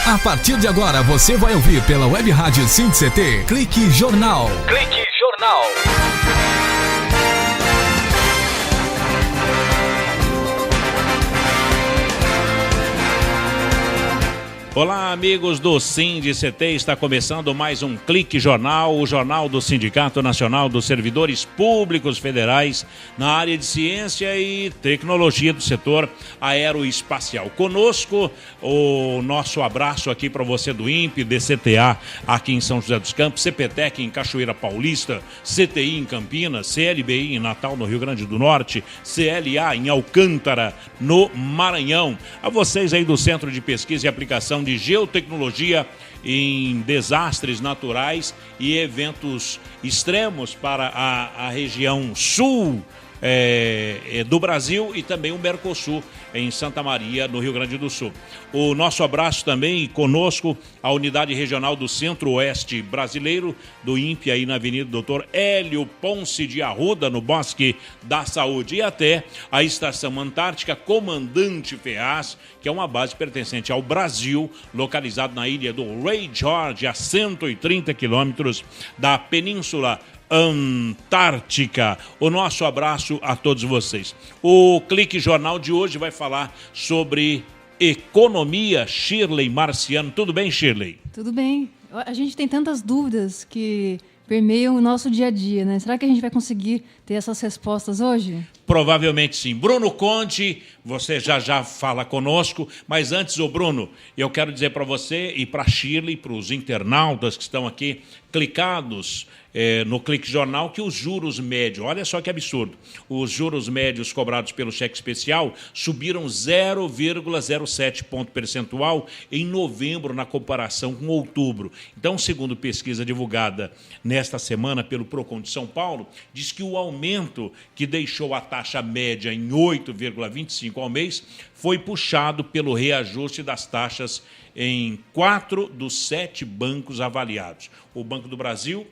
A partir de agora você vai ouvir pela Web Rádio SINC-CT Clique Jornal. Clique Jornal. Olá, amigos do SINC-CT, está começando mais um Clique Jornal, o jornal do Sindicato Nacional dos Servidores Públicos Federais na área de ciência e tecnologia do setor aeroespacial. Conosco, o nosso abraço aqui para você do INPE, DCTA aqui em São José dos Campos, CPTEC em Cachoeira Paulista, CTI em Campinas, CLBI em Natal, no Rio Grande do Norte, CLA em Alcântara, no Maranhão. A vocês aí do Centro de Pesquisa e Aplicação de Geotecnologia em desastres naturais e eventos extremos para a região sul do Brasil e também o Mercosul em Santa Maria, no Rio Grande do Sul. O nosso abraço também conosco, a Unidade Regional do Centro-Oeste Brasileiro, do INPE, aí na Avenida Doutor Hélio Ponce de Arruda, no Bosque da Saúde, e até a Estação Antártica Comandante Ferraz, que é uma base pertencente ao Brasil, localizado na ilha do Ray George, a 130 quilômetros da Península Antártica. O nosso abraço a todos vocês. O Clique Jornal de hoje vai falar sobre economia. Shirley Marciano. Tudo bem, Shirley? Tudo bem. A gente tem tantas dúvidas que permeiam o nosso dia a dia, né? Será que a gente vai conseguir ter essas respostas hoje? Provavelmente sim. Bruno Conte, você já fala conosco, mas antes, Bruno, eu quero dizer para você e para a Shirley, para os internautas que estão aqui clicados no Clique Jornal, que os juros médios, olha só que absurdo, os juros médios cobrados pelo cheque especial subiram 0,07 ponto percentual em novembro na comparação com outubro. Então, segundo pesquisa divulgada nesta semana pelo Procon de São Paulo, diz que o aumento que deixou a taxa média em 8,25 ao mês foi puxado pelo reajuste das taxas em 4 dos 7 bancos avaliados. O Banco do Brasil,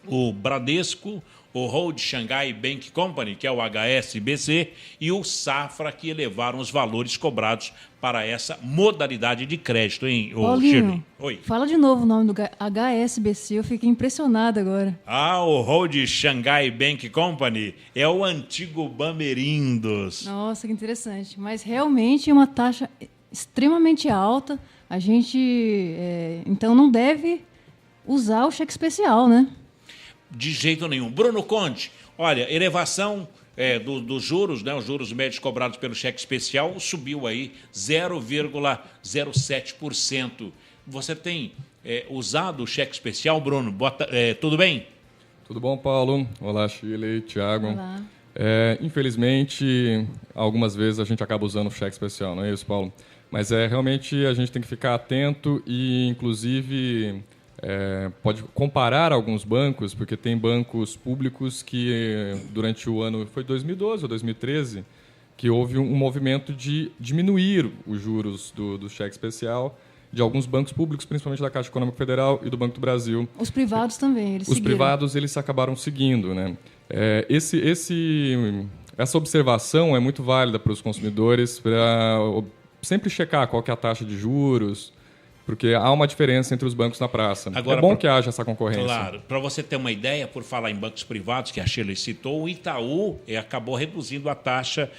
o Bradesco, o Hold Shanghai Bank Company, que é o HSBC, e o Safra, que elevaram os valores cobrados para essa modalidade de crédito, hein, Paulinho, Oi. Fala de novo o nome do HSBC, eu fiquei impressionado agora. O Hold Shanghai Bank Company é o antigo Bamerindos. Nossa, que interessante. Mas realmente é uma taxa extremamente alta. A gente, então, não deve usar o cheque especial, né? De jeito nenhum. Bruno Conte, olha, elevação dos juros, né, os juros médios cobrados pelo cheque especial subiu aí 0,07%. Você tem usado o cheque especial, Bruno? Tudo bem? Tudo bom, Paulo? Olá, Shirley, Thiago. Olá. Infelizmente, algumas vezes a gente acaba usando o cheque especial, não é isso, Paulo? Mas realmente a gente tem que ficar atento e, inclusive, pode comparar alguns bancos, porque tem bancos públicos que, durante o ano, foi 2012 ou 2013, que houve um movimento de diminuir os juros do cheque especial de alguns bancos públicos, principalmente da Caixa Econômica Federal e do Banco do Brasil. Os privados também, eles seguiram. Os privados, eles acabaram seguindo, né? Essa observação é muito válida para os consumidores, para sempre checar qual que é a taxa de juros, porque há uma diferença entre os bancos na praça. Agora, é bom que haja essa concorrência. Claro. Para você ter uma ideia, por falar em bancos privados, que a Shirley citou, o Itaú acabou reduzindo a taxa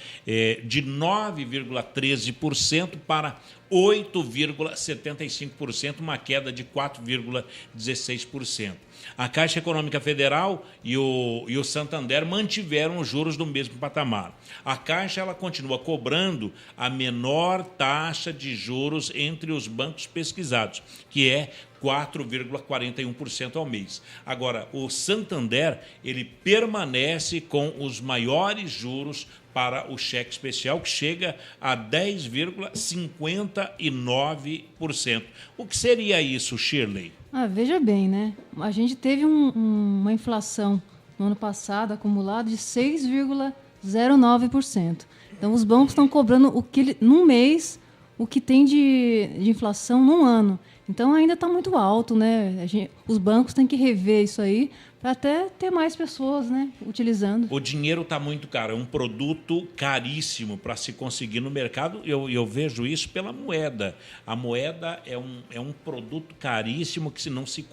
de 9,13% para 8,75%, uma queda de 4,16%. A Caixa Econômica Federal e o Santander mantiveram os juros no mesmo patamar. A Caixa ela continua cobrando a menor taxa de juros entre os bancos pesquisados, que é 4,41% ao mês. Agora, o Santander ele permanece com os maiores juros para o cheque especial, que chega a 10,59%. O que seria isso, Shirley? Veja bem, né? A gente teve uma inflação no ano passado acumulada de 6,09%. Então, os bancos estão cobrando num mês o que tem de inflação num ano. Então ainda está muito alto, né? Os bancos têm que rever isso aí para até ter mais pessoas, né, utilizando. O dinheiro está muito caro, é um produto caríssimo para se conseguir no mercado. Eu vejo isso pela moeda. A moeda é um produto caríssimo que não se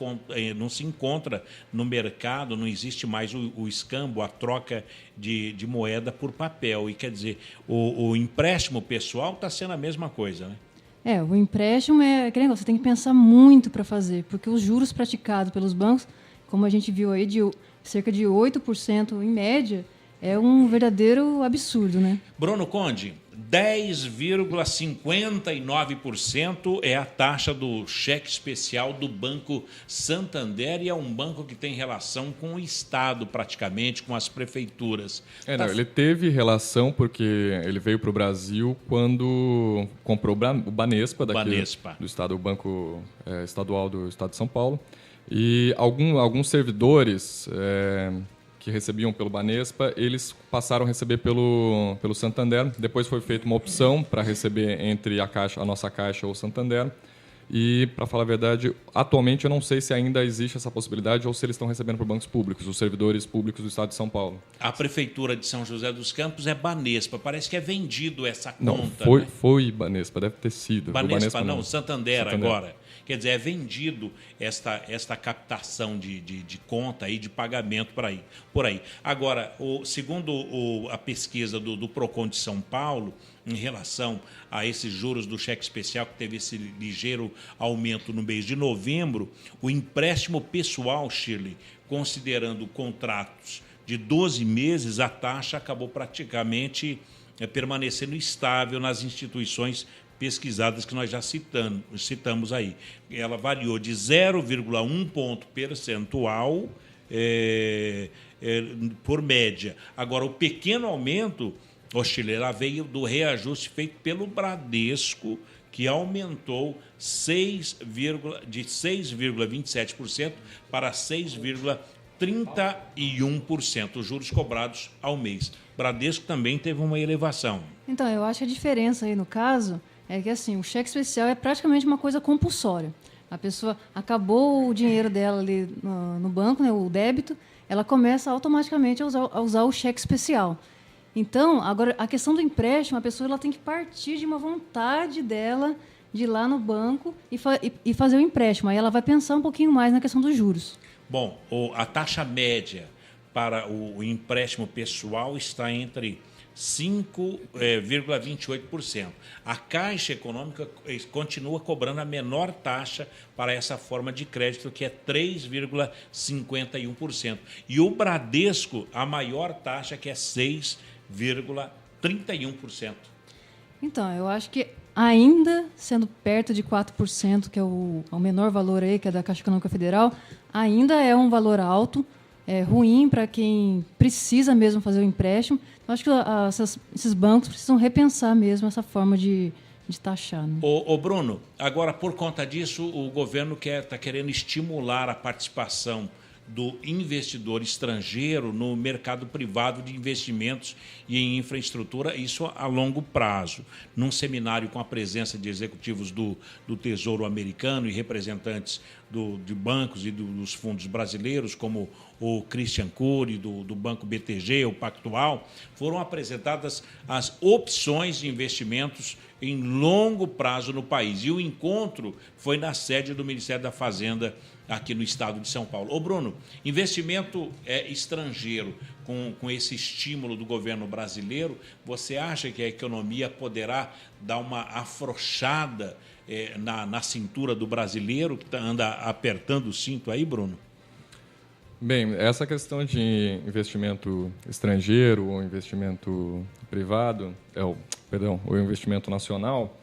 encontra no mercado, não existe mais o escambo, a troca de moeda por papel. E quer dizer, o empréstimo pessoal está sendo a mesma coisa, né? O empréstimo é aquele negócio, você tem que pensar muito para fazer, porque os juros praticados pelos bancos, como a gente viu aí, de cerca de 8% em média, é um verdadeiro absurdo, né? Bruno Conde, 10,59% é a taxa do cheque especial do Banco Santander, e é um banco que tem relação com o Estado, praticamente, com as prefeituras. Ele teve relação porque ele veio para o Brasil quando comprou o Banespa, do Estado, o Banco Estadual do Estado de São Paulo. E alguns servidores que recebiam pelo Banespa, eles passaram a receber pelo Santander. Depois foi feita uma opção para receber entre a nossa Caixa ou o Santander. E, para falar a verdade, atualmente eu não sei se ainda existe essa possibilidade ou se eles estão recebendo por bancos públicos, os servidores públicos do Estado de São Paulo. A Prefeitura de São José dos Campos é Banespa. Parece que é vendido essa conta. Não, foi Banespa, deve ter sido. Banespa não, Santander agora. Quer dizer, é vendido esta captação de conta e de pagamento por aí. Agora, segundo a pesquisa do Procon de São Paulo, em relação a esses juros do cheque especial, que teve esse ligeiro aumento no mês de novembro, o empréstimo pessoal, Shirley, considerando contratos de 12 meses, a taxa acabou praticamente permanecendo estável nas instituições pesquisadas que nós já citamos aí. Ela variou de 0,1 ponto percentual por média. Agora, o pequeno aumento, ela veio do reajuste feito pelo Bradesco, que aumentou de 6,27% para 6,31%, os juros cobrados ao mês. Bradesco também teve uma elevação. Então, eu acho que a diferença aí no caso é que assim, o cheque especial é praticamente uma coisa compulsória. A pessoa acabou o dinheiro dela ali no banco, né, o débito, ela começa automaticamente a usar o cheque especial. Então, agora, a questão do empréstimo, a pessoa ela tem que partir de uma vontade dela de ir lá no banco e fazer o empréstimo. Aí ela vai pensar um pouquinho mais na questão dos juros. Bom, a taxa média para o empréstimo pessoal está entre 5,28%. A Caixa Econômica continua cobrando a menor taxa para essa forma de crédito, que é 3,51%. E o Bradesco, a maior taxa, que é 6,31%. Então, eu acho que ainda sendo perto de 4%, que é o menor valor aí, que é da Caixa Econômica Federal, ainda é um valor alto, ruim para quem precisa mesmo fazer o empréstimo. Eu acho que esses bancos precisam repensar mesmo essa forma de taxar. Né? Bruno, agora, por conta disso, o governo está querendo estimular a participação do investidor estrangeiro no mercado privado de investimentos e em infraestrutura, isso a longo prazo. Num seminário com a presença de executivos do Tesouro Americano e representantes de bancos e dos fundos brasileiros, como o Christian Cury, do Banco BTG, o Pactual, foram apresentadas as opções de investimentos em longo prazo no país. E o encontro foi na sede do Ministério da Fazenda, aqui no estado de São Paulo. Bruno, investimento estrangeiro com esse estímulo do governo brasileiro, você acha que a economia poderá dar uma afrouxada na cintura do brasileiro, que anda apertando o cinto aí, Bruno? Bem, essa questão de investimento estrangeiro ou investimento privado, ou investimento nacional,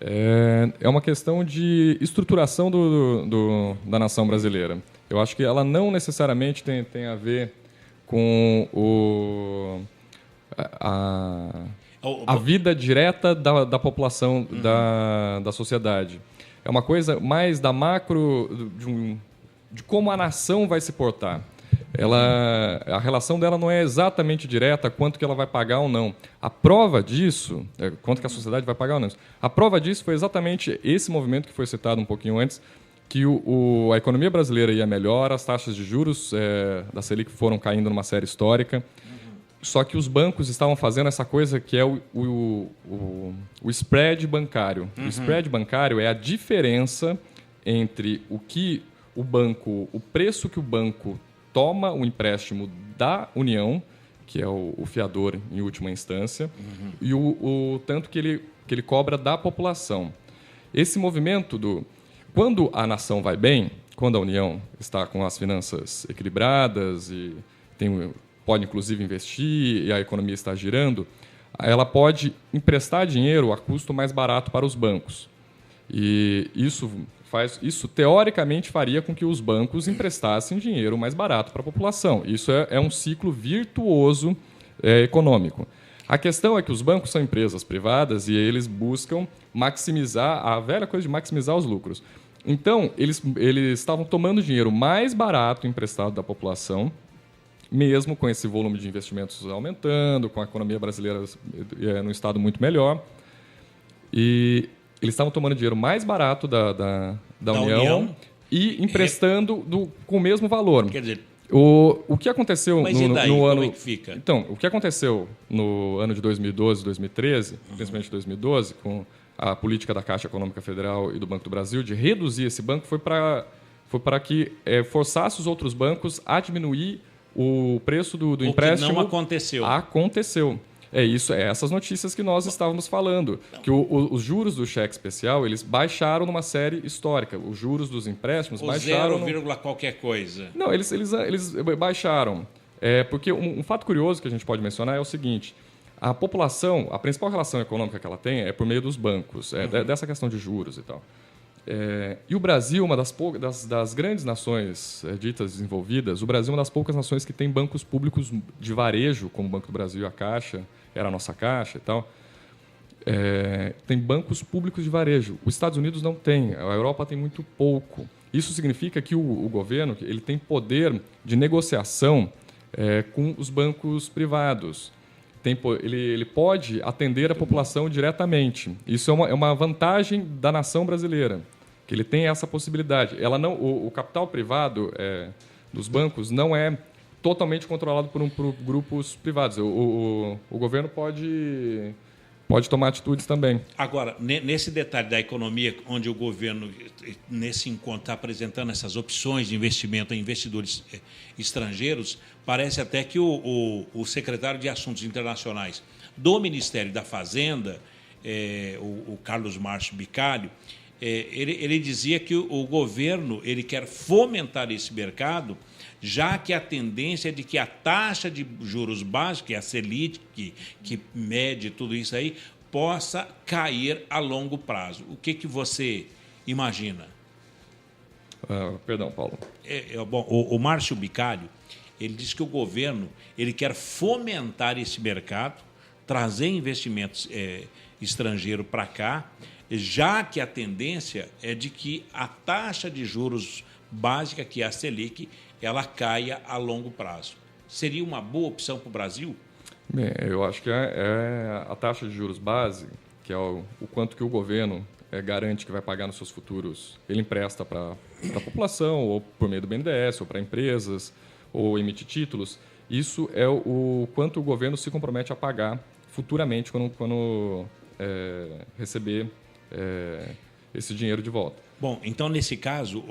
é uma questão de estruturação da nação brasileira. Eu acho que ela não necessariamente tem a ver com a vida direta da população, da sociedade. É uma coisa mais da macro, de como a nação vai se portar. a relação dela não é exatamente direta quanto que ela vai pagar ou não. A prova disso, quanto que a sociedade vai pagar ou não. A prova disso foi exatamente esse movimento que foi citado um pouquinho antes, que a economia brasileira ia melhor, as taxas de juros da Selic foram caindo numa série histórica, só que os bancos estavam fazendo essa coisa que é o spread bancário. O spread bancário é a diferença entre o preço que o banco toma o empréstimo da União, que é o fiador em última instância, e o tanto que ele cobra da população. Esse movimento quando a nação vai bem, quando a União está com as finanças equilibradas e pode inclusive investir e a economia está girando, ela pode emprestar dinheiro a custo mais barato para os bancos. E isso teoricamente faria com que os bancos emprestassem dinheiro mais barato para a população. Isso é um ciclo virtuoso econômico. A questão é que os bancos são empresas privadas e eles buscam maximizar, a velha coisa de maximizar os lucros. Então, eles estavam tomando dinheiro mais barato emprestado da população, mesmo com esse volume de investimentos aumentando, com a economia brasileira num estado muito melhor. E eles estavam tomando dinheiro mais barato da União e emprestando com o mesmo valor. Quer dizer, o que aconteceu mas no, e daí, no ano... como é que fica? Então, o que aconteceu no ano de 2012, 2013, principalmente 2012, com a política da Caixa Econômica Federal e do Banco do Brasil de reduzir esse banco, foi para que forçasse os outros bancos a diminuir o preço do empréstimo. O que não aconteceu. Aconteceu. Essas notícias que nós estávamos falando. Que os juros do cheque especial, eles baixaram numa série histórica. Os juros dos empréstimos baixaram... 0, qualquer coisa. Não, eles baixaram. Porque um fato curioso que a gente pode mencionar é o seguinte: a população, a principal relação econômica que ela tem é por meio dos bancos, dessa questão de juros e tal. E o Brasil, uma das grandes nações ditas desenvolvidas, o Brasil é uma das poucas nações que tem bancos públicos de varejo, como o Banco do Brasil, a Caixa, era a nossa Caixa e tal. Tem bancos públicos de varejo. Os Estados Unidos não tem, a Europa tem muito pouco. Isso significa que o governo ele tem poder de negociação com os bancos privados. Ele pode atender a população diretamente. Isso é uma vantagem da nação brasileira, que ele tem essa possibilidade. O capital privado dos bancos não é totalmente controlado por grupos privados. O governo pode tomar atitudes também. Agora, nesse detalhe da economia, onde o governo, nesse encontro, está apresentando essas opções de investimento em investidores estrangeiros, parece até que o secretário de Assuntos Internacionais do Ministério da Fazenda, o Carlos Márcio Bicalho, ele dizia que o governo ele quer fomentar esse mercado, já que a tendência é de que a taxa de juros básica, que é a Selic, que mede tudo isso aí, possa cair a longo prazo. O que você imagina? Perdão, Paulo. Bom, o Márcio Bicalho, ele diz que o governo ele quer fomentar esse mercado, trazer investimentos estrangeiros para cá, já que a tendência é de que a taxa de juros básica, que é a Selic, ela caia a longo prazo. Seria uma boa opção para o Brasil? Bem, eu acho que a taxa de juros base, que é o quanto que o governo garante que vai pagar nos seus futuros, ele empresta para a população, ou por meio do BNDES, ou para empresas, ou emite títulos. Isso é o quanto o governo se compromete a pagar futuramente quando receber esse dinheiro de volta. Bom, então, nesse caso,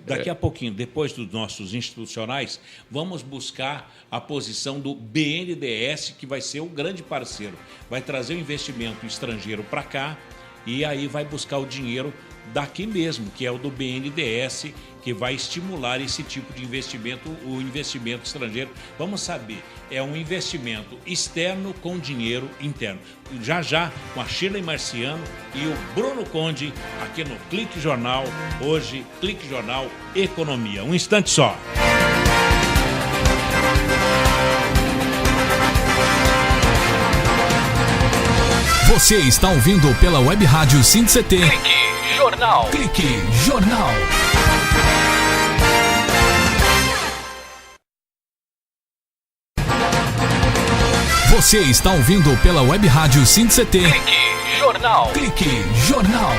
daqui a pouquinho, depois dos nossos institucionais, vamos buscar a posição do BNDES, que vai ser o grande parceiro. Vai trazer o investimento estrangeiro para cá e aí vai buscar o dinheiro daqui mesmo, que é o do BNDES, que vai estimular esse tipo de investimento, o investimento estrangeiro. Vamos saber, é um investimento externo com dinheiro interno. Já, com a Shirley Marciano e o Bruno Conde, aqui no Clique Jornal. Hoje, Clique Jornal Economia. Um instante só. Você está ouvindo pela Web Rádio SINDI-CT. Clique Jornal. Clique Jornal. Você está ouvindo pela Web Rádio SINDI-CT. Clique Jornal. Clique Jornal.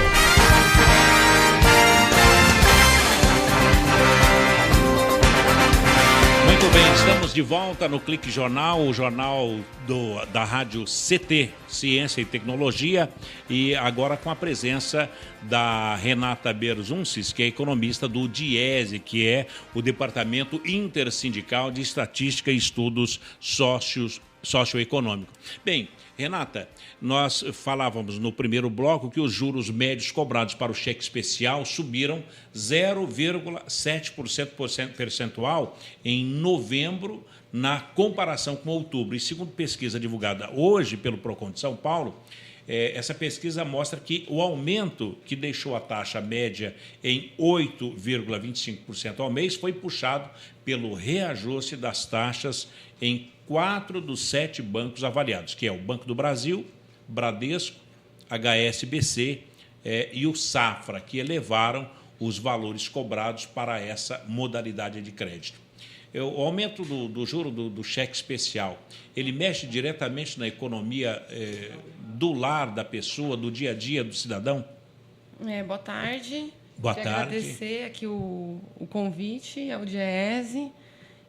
Muito bem, estamos de volta no Clique Jornal, o jornal da Rádio CT, Ciência e Tecnologia, e agora com a presença da Renata Berzunces, que é economista do DIESE, que é o Departamento Intersindical de Estatística e Estudos Socioeconômicos. Bem, Renata, nós falávamos no primeiro bloco que os juros médios cobrados para o cheque especial subiram 0,7% percentual em novembro na comparação com outubro. E segundo pesquisa divulgada hoje pelo Procon de São Paulo, essa pesquisa mostra que o aumento que deixou a taxa média em 8,25% ao mês foi puxado pelo reajuste das taxas em 4 dos 7 bancos avaliados, que é o Banco do Brasil, Bradesco, HSBC e o Safra, que elevaram os valores cobrados para essa modalidade de crédito. O aumento do juro do cheque especial, ele mexe diretamente na economia do lar da pessoa, do dia a dia do cidadão? Boa tarde. Boa Quero tarde. agradecer aqui o convite ao DIESE.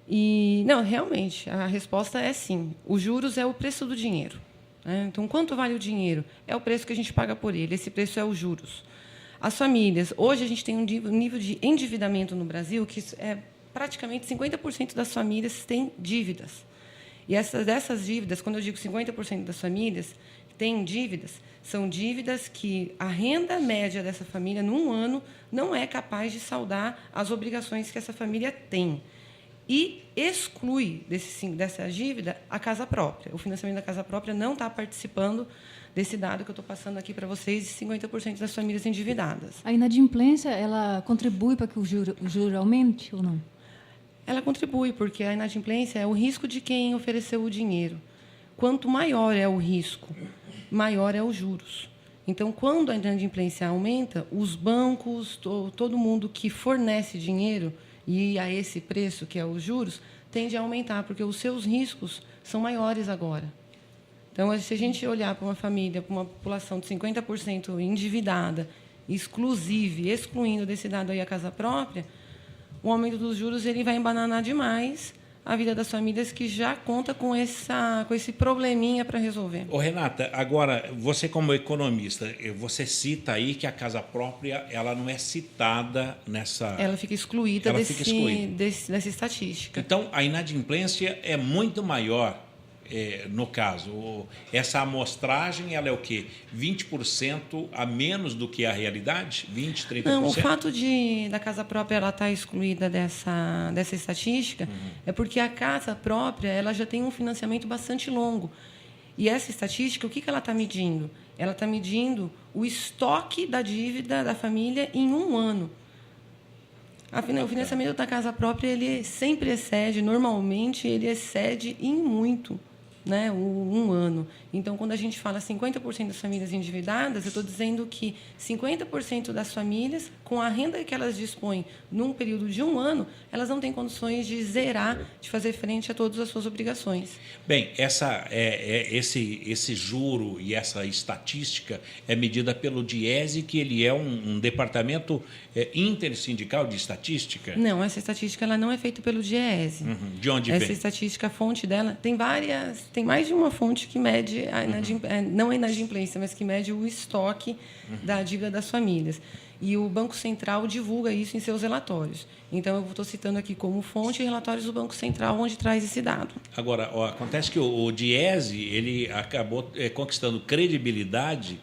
E, não, realmente, a resposta é sim. Os juros é o preço do dinheiro. Né? Então, quanto vale o dinheiro? É o preço que a gente paga por ele. Esse preço é os juros. As famílias, hoje a gente tem um nível de endividamento no Brasil que praticamente 50% das famílias têm dívidas. E dessas dívidas, quando eu digo 50% das famílias têm dívidas, são dívidas que a renda média dessa família, num ano, não é capaz de saldar as obrigações que essa família tem. E exclui dessa dívida a casa própria. O financiamento da casa própria não está participando desse dado que eu estou passando aqui para vocês, de 50% das famílias endividadas. A inadimplência, ela contribui para que o juro aumente ou não? Ela contribui, porque a inadimplência é o risco de quem ofereceu o dinheiro. Quanto maior é o risco, maior é os juros. Então, quando a inadimplência aumenta, os bancos, todo mundo que fornece dinheiro, e a esse preço, que é os juros, tende a aumentar, porque os seus riscos são maiores agora. Então, se a gente olhar para uma família, para uma população de 50% endividada, excluindo desse dado aí a casa própria, o aumento dos juros ele vai embananar demais a vida das famílias que já conta com esse probleminha para resolver. Ô, Renata, agora, você como economista, você cita aí que a casa própria ela não é citada nessa... Ela fica excluída dessa estatística. Então, a inadimplência é muito maior, no caso. Essa amostragem, ela é o quê? 20% a menos do que a realidade? 20%, 30%? Não, o fato da casa própria ela estar excluída dessa estatística é porque a casa própria ela já tem um financiamento bastante longo. E essa estatística, o que ela está medindo? Ela está medindo o estoque da dívida da família em um ano. O financiamento da casa própria ele sempre excede, normalmente ele excede em muito, né, um ano. Então, quando a gente fala 50% das famílias endividadas, eu estou dizendo que 50% das famílias, com a renda que elas dispõem num período de um ano, elas não têm condições de zerar, de fazer frente a todas as suas obrigações. Bem, esse juro e essa estatística é medida pelo DIESE, que ele é um departamento intersindical de estatística? Não, essa estatística ela não é feita pelo DIESE. De onde vem? Essa estatística, a fonte dela, tem mais de uma fonte que mede, não a inadimplência, mas que mede o estoque da dívida das famílias. E o Banco Central divulga isso em seus relatórios. Então, eu estou citando aqui como fonte relatórios do Banco Central, onde traz esse dado. Agora, acontece que o DIESE ele acabou conquistando credibilidade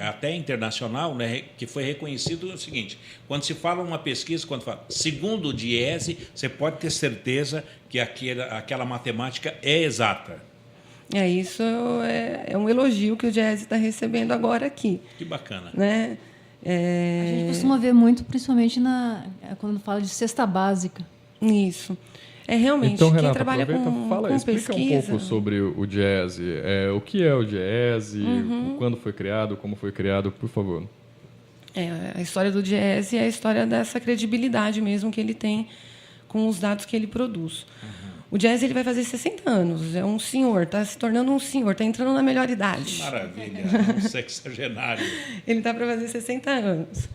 até internacional, né, que foi reconhecido o seguinte: quando se fala uma pesquisa, segundo o DIESE, você pode ter certeza que aquela matemática é exata. Isso é um elogio que o DIESE está recebendo agora aqui. Que bacana. Né? A gente costuma ver muito, principalmente quando fala de cesta básica. Isso. Realmente, então, Renata, quem trabalha com explica pesquisa... um pouco sobre o DIESE. O que é o DIESE, quando foi criado, como foi criado, por favor. A história do DIESE é a história dessa credibilidade mesmo que ele tem com os dados que ele produz. O Diese ele vai fazer 60 anos, é um senhor, está se tornando um senhor, está entrando na melhor idade. Maravilha, um sexagenário. Ele está para fazer 60 anos.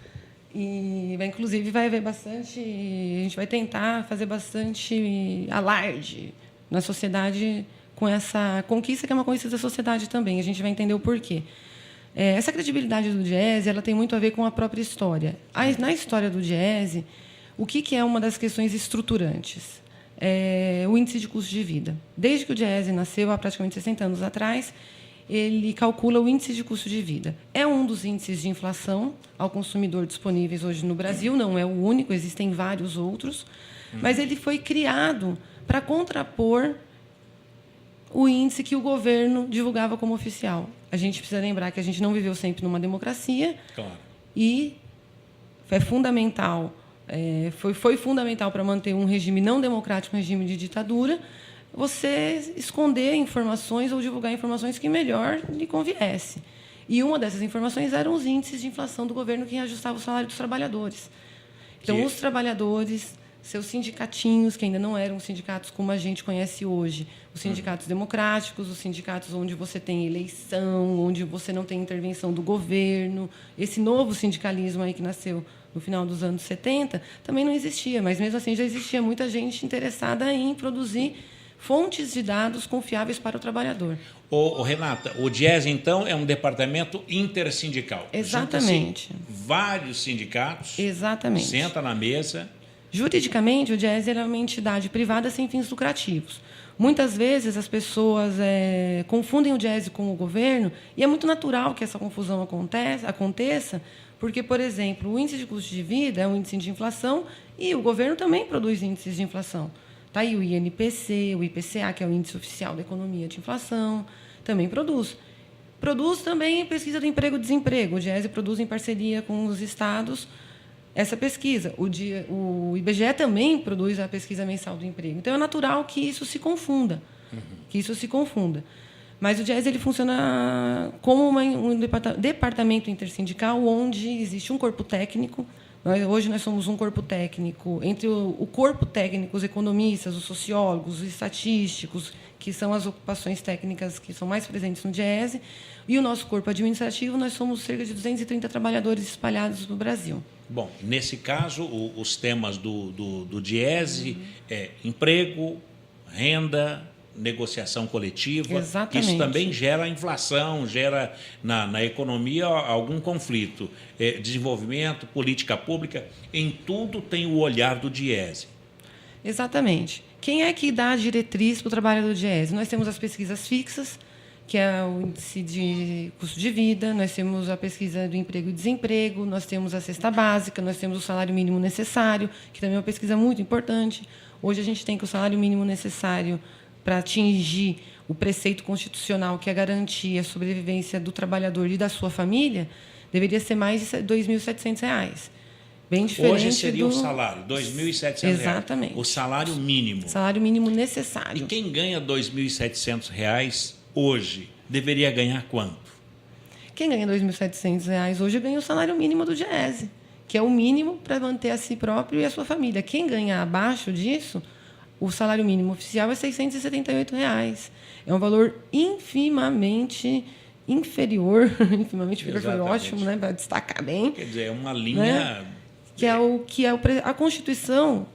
E, inclusive, vai haver bastante... A gente vai tentar fazer bastante alarde na sociedade com essa conquista, que é uma conquista da sociedade também. A gente vai entender o porquê. Essa credibilidade do Diese ela tem muito a ver com a própria história. Na história do Diese, o que é uma das questões estruturantes? O índice de custo de vida. Desde que o Diese nasceu, há praticamente 60 anos atrás, ele calcula o índice de custo de vida. É um dos índices de inflação ao consumidor disponíveis hoje no Brasil, não é o único, existem vários outros, mas ele foi criado para contrapor o índice que o governo divulgava como oficial. A gente precisa lembrar que a gente não viveu sempre numa democracia, claro. E é fundamental, foi fundamental para manter um regime não democrático, um regime de ditadura, você esconder informações ou divulgar informações que melhor lhe conviesse. E uma dessas informações eram os índices de inflação do governo que ajustava o salário dos trabalhadores. Então, os trabalhadores, seus sindicatinhos, que ainda não eram sindicatos como a gente conhece hoje, os sindicatos democráticos, os sindicatos onde você tem eleição, onde você não tem intervenção do governo, esse novo sindicalismo aí que nasceu no final dos anos 70, também não existia, mas mesmo assim já existia muita gente interessada em produzir fontes de dados confiáveis para o trabalhador. Renata, o Diese, então, é um departamento intersindical. Exatamente. Vários sindicatos. Exatamente. Senta na mesa. Juridicamente, o Diese é uma entidade privada sem fins lucrativos. Muitas vezes as pessoas confundem o Diese com o governo, e é muito natural que essa confusão aconteça, porque, por exemplo, o índice de custo de vida é um índice de inflação e o governo também produz índices de inflação. Está aí o INPC, o IPCA, que é o Índice Oficial da Economia de Inflação, também produz. Produz também pesquisa do emprego e desemprego. O Diese produz em parceria com os estados essa pesquisa. O IBGE também produz a pesquisa mensal do emprego. Então, é natural que isso se confunda. Mas o Diese ele funciona como um departamento intersindical onde existe um corpo técnico. Hoje nós somos um corpo técnico, entre o corpo técnico, os economistas, os sociólogos, os estatísticos, que são as ocupações técnicas que são mais presentes no Diese, e o nosso corpo administrativo, nós somos cerca de 230 trabalhadores espalhados no Brasil. Bom, nesse caso, os temas do Diese é emprego, renda, negociação coletiva. Exatamente. Isso também gera inflação, gera na economia algum conflito. Desenvolvimento, política pública, em tudo tem o olhar do Diese. Exatamente. Quem é que dá a diretriz para o trabalho do Diese? Nós temos as pesquisas fixas, que é o índice de custo de vida, nós temos a pesquisa do emprego e desemprego, nós temos a cesta básica, nós temos o salário mínimo necessário, que também é uma pesquisa muito importante. Hoje a gente tem que o salário mínimo necessário para atingir o preceito constitucional, que é garantir a sobrevivência do trabalhador e da sua família, deveria ser mais de R$ 2.700. Bem diferente. Hoje seria o salário, R$ 2.700. Exatamente. O salário mínimo. Salário mínimo necessário. E quem ganha R$ 2.700 hoje deveria ganhar quanto? Quem ganha R$ 2.700 hoje ganha o salário mínimo do Diese, que é o mínimo para manter a si próprio e a sua família. Quem ganha abaixo disso, o salário mínimo oficial é R$ 678. É um valor infimamente inferior. Infimamente inferior foi ótimo, né, para destacar bem. Quer dizer, é uma linha... Né? A Constituição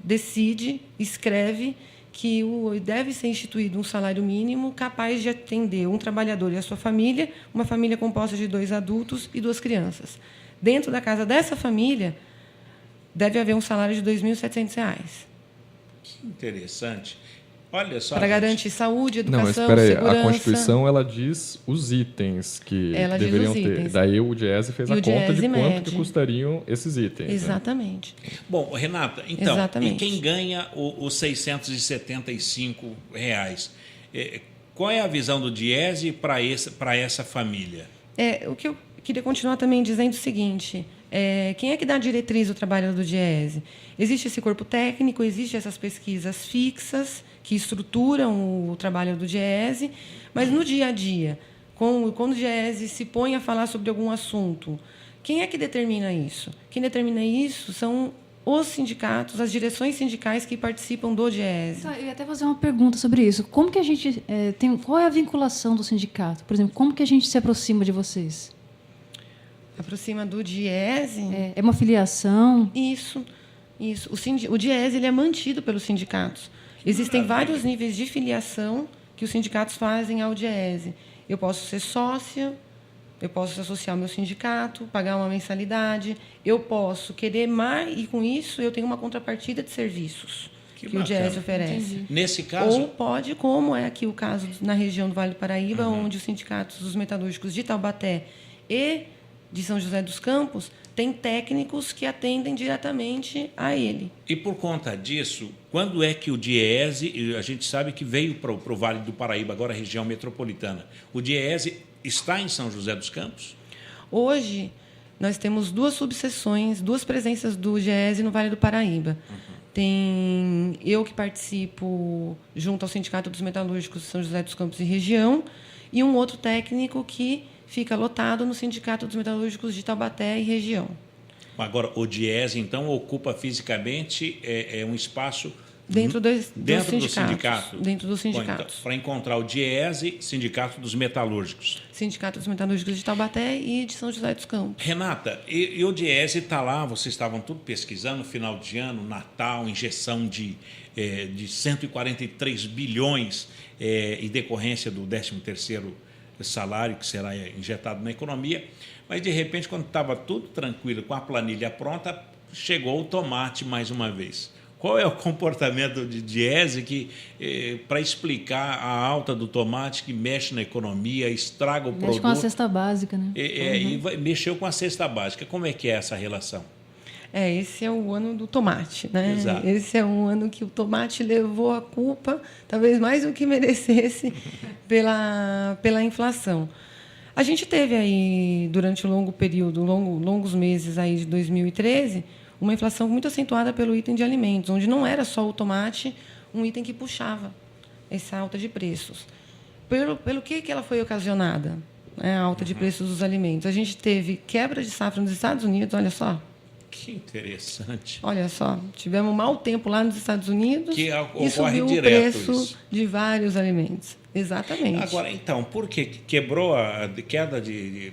decide, escreve que deve ser instituído um salário mínimo capaz de atender um trabalhador e a sua família, uma família composta de 2 adultos e 2 crianças. Dentro da casa dessa família, deve haver um salário de R$ 2.700. Interessante. Olha só. Para garantir saúde, educação, segurança. segurança. A Constituição ela diz os itens que deveriam ter. Daí o Diese fez a conta de quanto que custariam esses itens. Exatamente. Né? Bom, Renata, então, exatamente. E quem ganha os R$ 675? Qual é a visão do Diese para essa família? O que eu queria continuar também dizendo o seguinte... quem é que dá a diretriz do trabalho do Diese? Existe esse corpo técnico, existem essas pesquisas fixas que estruturam o trabalho do Diese, mas no dia a dia, quando o Diese se põe a falar sobre algum assunto, quem é que determina isso? Quem determina isso são os sindicatos, as direções sindicais que participam do DIEESE. Eu ia até fazer uma pergunta sobre isso. Como que a gente qual é a vinculação do sindicato? Por exemplo, como que a gente se aproxima de vocês? Aproxima do DIEESE? É uma filiação? Isso. O DIEESE ele é mantido pelos sindicatos. Existem vários níveis de filiação que os sindicatos fazem ao DIEESE. Eu posso ser sócia, eu posso associar ao meu sindicato, pagar uma mensalidade, eu posso querer mais, e com isso eu tenho uma contrapartida de serviços que o DIEESE oferece. Entendi. Nesse caso... Ou pode, como é aqui o caso na região do Vale do Paraíba, onde os sindicatos dos metalúrgicos de Taubaté e de São José dos Campos têm técnicos que atendem diretamente a ele. E por conta disso, quando é que o DIEESE, a gente sabe que veio para o Vale do Paraíba, agora a região metropolitana, o DIEESE está em São José dos Campos? Hoje, nós temos 2 subseções, 2 presenças do DIEESE no Vale do Paraíba. Tem eu que participo junto ao Sindicato dos Metalúrgicos de São José dos Campos e região, e um outro técnico que fica lotado no Sindicato dos Metalúrgicos de Taubaté e região. Agora, o DIEESE, então, ocupa fisicamente um espaço Dentro do sindicato. Dentro dos sindicatos. Para encontrar o DIEESE, Sindicato dos Metalúrgicos. Sindicato dos Metalúrgicos de Taubaté e de São José dos Campos. Renata, e o DIEESE está lá, vocês estavam tudo pesquisando, final de ano, Natal, injeção de 143 bilhões em decorrência do 13º salário que será injetado na economia, mas, de repente, quando estava tudo tranquilo, com a planilha pronta, chegou o tomate mais uma vez. Qual é o comportamento de DIEESE para explicar a alta do tomate que mexe na economia, estraga o produto? Mexe com a cesta básica, né? E mexeu com a cesta básica. Como é que é essa relação? Esse é o ano do tomate, né? Exato. Esse é um ano que o tomate levou a culpa, talvez mais do que merecesse, pela inflação. A gente teve aí, durante um longo período, longos meses aí de 2013, uma inflação muito acentuada pelo item de alimentos, onde não era só o tomate um item que puxava essa alta de preços. Pelo que ela foi ocasionada, né, a alta de preços dos alimentos? A gente teve quebra de safra nos Estados Unidos, olha só. Que interessante. Olha só, tivemos um mau tempo lá nos Estados Unidos e subiu o preço de vários alimentos. Exatamente. Agora, então, por que quebrou a queda de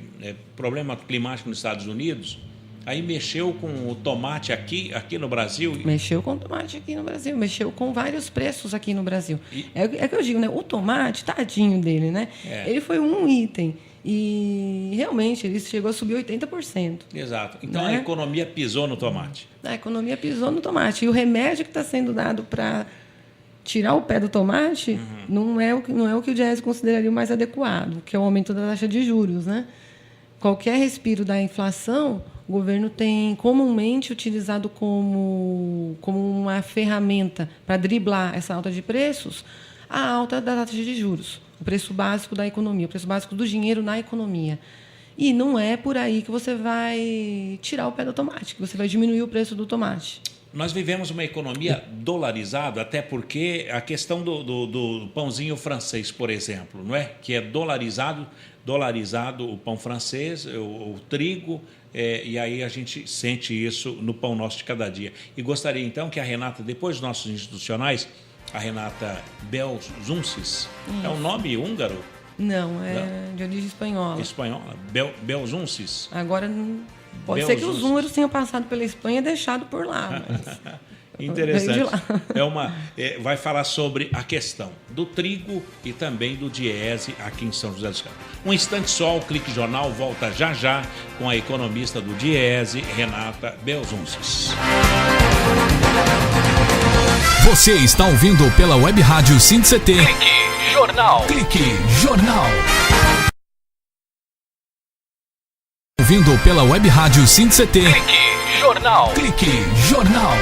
problema climático nos Estados Unidos? Aí mexeu com o tomate aqui no Brasil? Mexeu com o tomate aqui no Brasil, mexeu com vários preços aqui no Brasil. É que eu digo, né? O tomate, tadinho dele, né? Ele foi um item e realmente ele chegou a subir 80%. Exato. Então, né? A economia pisou no tomate. A economia pisou no tomate. E o remédio que está sendo dado para tirar o pé do tomate não é o que o DIEESE consideraria o mais adequado, que é o aumento da taxa de juros, né? Qualquer respiro da inflação, o governo tem comumente utilizado como uma ferramenta para driblar essa alta de preços, a alta da taxa de juros, o preço básico da economia, o preço básico do dinheiro na economia. E não é por aí que você vai tirar o pé do tomate, que você vai diminuir o preço do tomate. Nós vivemos uma economia dolarizada, até porque a questão do pãozinho francês, por exemplo, não é? Que é dolarizado o pão francês, o trigo, e aí a gente sente isso no pão nosso de cada dia. E gostaria, então, que a Renata, depois dos nossos institucionais, a Renata Belzuncis, é um nome húngaro? Não, de origem espanhola. Espanhola? Belzuncis. Agora, pode ser que os húngaros tenham passado pela Espanha e deixado por lá, mas... Interessante. Vai falar sobre a questão do trigo e também do DIEESE aqui em São José dos Campos. Um instante só, o Clique Jornal volta já com a economista do DIEESE, Renata Belzuncis. Você está ouvindo pela Web Rádio SINDCT. Clique Jornal. Clique Jornal. Ouvindo pela Web Rádio SINDCT. Clique Jornal. Clique Jornal.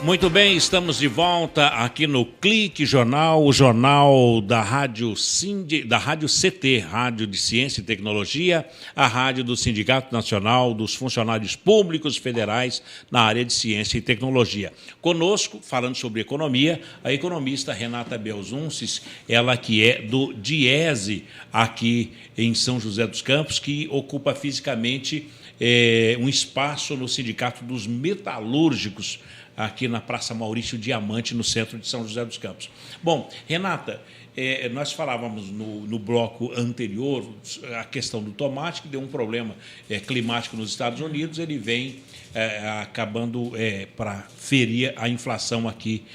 Muito bem, estamos de volta aqui no Clique Jornal, o jornal da Rádio CT, Rádio de Ciência e Tecnologia, a rádio do Sindicato Nacional dos Funcionários Públicos Federais na área de Ciência e Tecnologia. Conosco, falando sobre economia, a economista Renata Belzunces, ela que é do DIESE, aqui em São José dos Campos, que ocupa fisicamente um espaço no Sindicato dos Metalúrgicos, aqui na Praça Maurício Diamante, no centro de São José dos Campos. Bom, Renata, nós falávamos no bloco anterior a questão do tomate, que deu um problema climático nos Estados Unidos, ele vem acabando para ferir a inflação aqui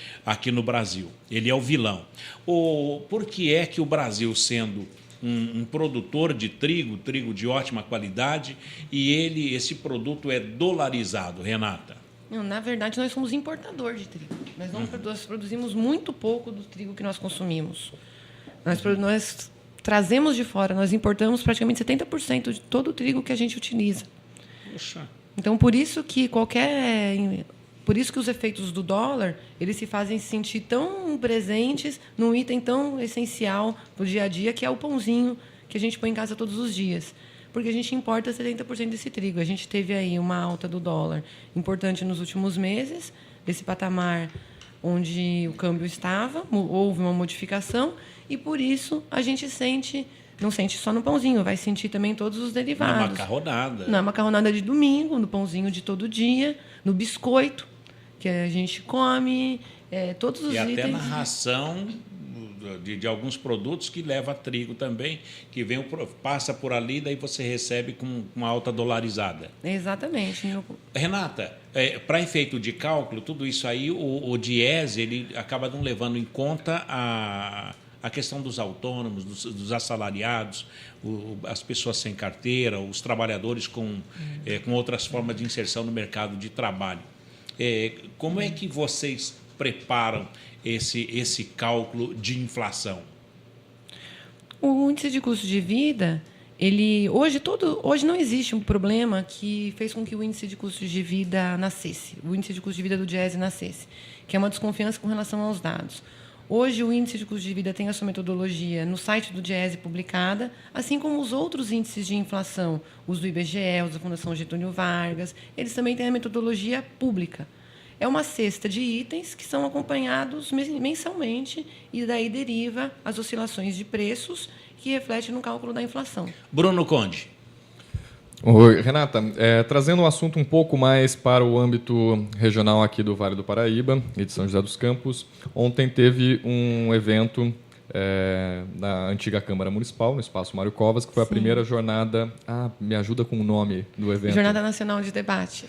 no Brasil. Ele é o vilão. Por que é que o Brasil, sendo um produtor de trigo de ótima qualidade, e esse produto é dolarizado, Renata? Não, na verdade, nós somos importador de trigo. Nós produzimos muito pouco do trigo que nós consumimos. Nós trazemos de fora, nós importamos praticamente 70% de todo o trigo que a gente utiliza. Poxa. Então, por isso que os efeitos do dólar, eles se fazem sentir tão presentes num item tão essencial do dia a dia, que é o pãozinho que a gente põe em casa todos os dias. Porque a gente importa 70% desse trigo. A gente teve aí uma alta do dólar importante nos últimos meses, desse patamar onde o câmbio estava, houve uma modificação, e por isso a gente não sente só no pãozinho, vai sentir também todos os derivados. Na macarronada. Na macarronada de domingo, no pãozinho de todo dia, no biscoito, que a gente come, todos os itens. E até na ração de alguns produtos que leva trigo também, que passa por ali, daí você recebe com uma alta dolarizada. Exatamente. Renata, para efeito de cálculo, tudo isso aí, o DIESE, ele acaba não levando em conta a questão dos autônomos, dos assalariados, as pessoas sem carteira, os trabalhadores com outras formas de inserção no mercado de trabalho. Como é que vocês preparam esse cálculo de inflação? O índice de custo de vida, hoje não existe um problema que fez com que o índice de custo de vida nascesse, o índice de custo de vida do DIESE nascesse, que é uma desconfiança com relação aos dados. Hoje, o índice de custo de vida tem a sua metodologia no site do DIESE publicada, assim como os outros índices de inflação, os do IBGE, os da Fundação Getúlio Vargas, eles também têm a metodologia pública. É uma cesta de itens que são acompanhados mensalmente e daí deriva as oscilações de preços que refletem no cálculo da inflação. Bruno Conde. Oi, Renata. Trazendo um assunto um pouco mais para o âmbito regional aqui do Vale do Paraíba e de São José dos Campos, ontem teve um evento na antiga Câmara Municipal, no Espaço Mário Covas, que foi a primeira jornada... me ajuda com o nome do evento. Jornada Nacional de Debate.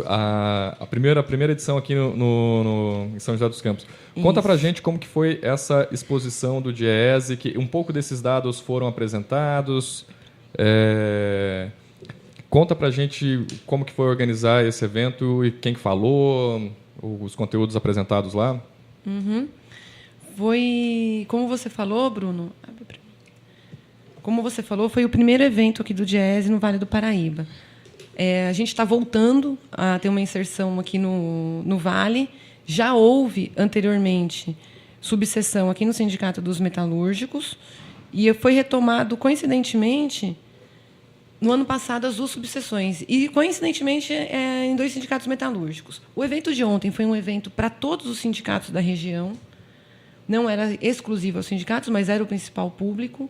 A primeira edição aqui em São José dos Campos. Conta pra gente como que foi essa exposição do DIESE, que um pouco desses dados foram apresentados. Conta pra gente como que foi organizar esse evento e quem que falou, os conteúdos apresentados lá. Foi, como você falou, Bruno, foi o primeiro evento aqui do DIESE no Vale do Paraíba. A gente está voltando a ter uma inserção aqui no Vale. Já houve, anteriormente, subseção aqui no Sindicato dos Metalúrgicos e foi retomado, coincidentemente, no ano passado, as duas subseções. E, coincidentemente, em 2 sindicatos metalúrgicos. O evento de ontem foi um evento para todos os sindicatos da região. Não era exclusivo aos sindicatos, mas era o principal público.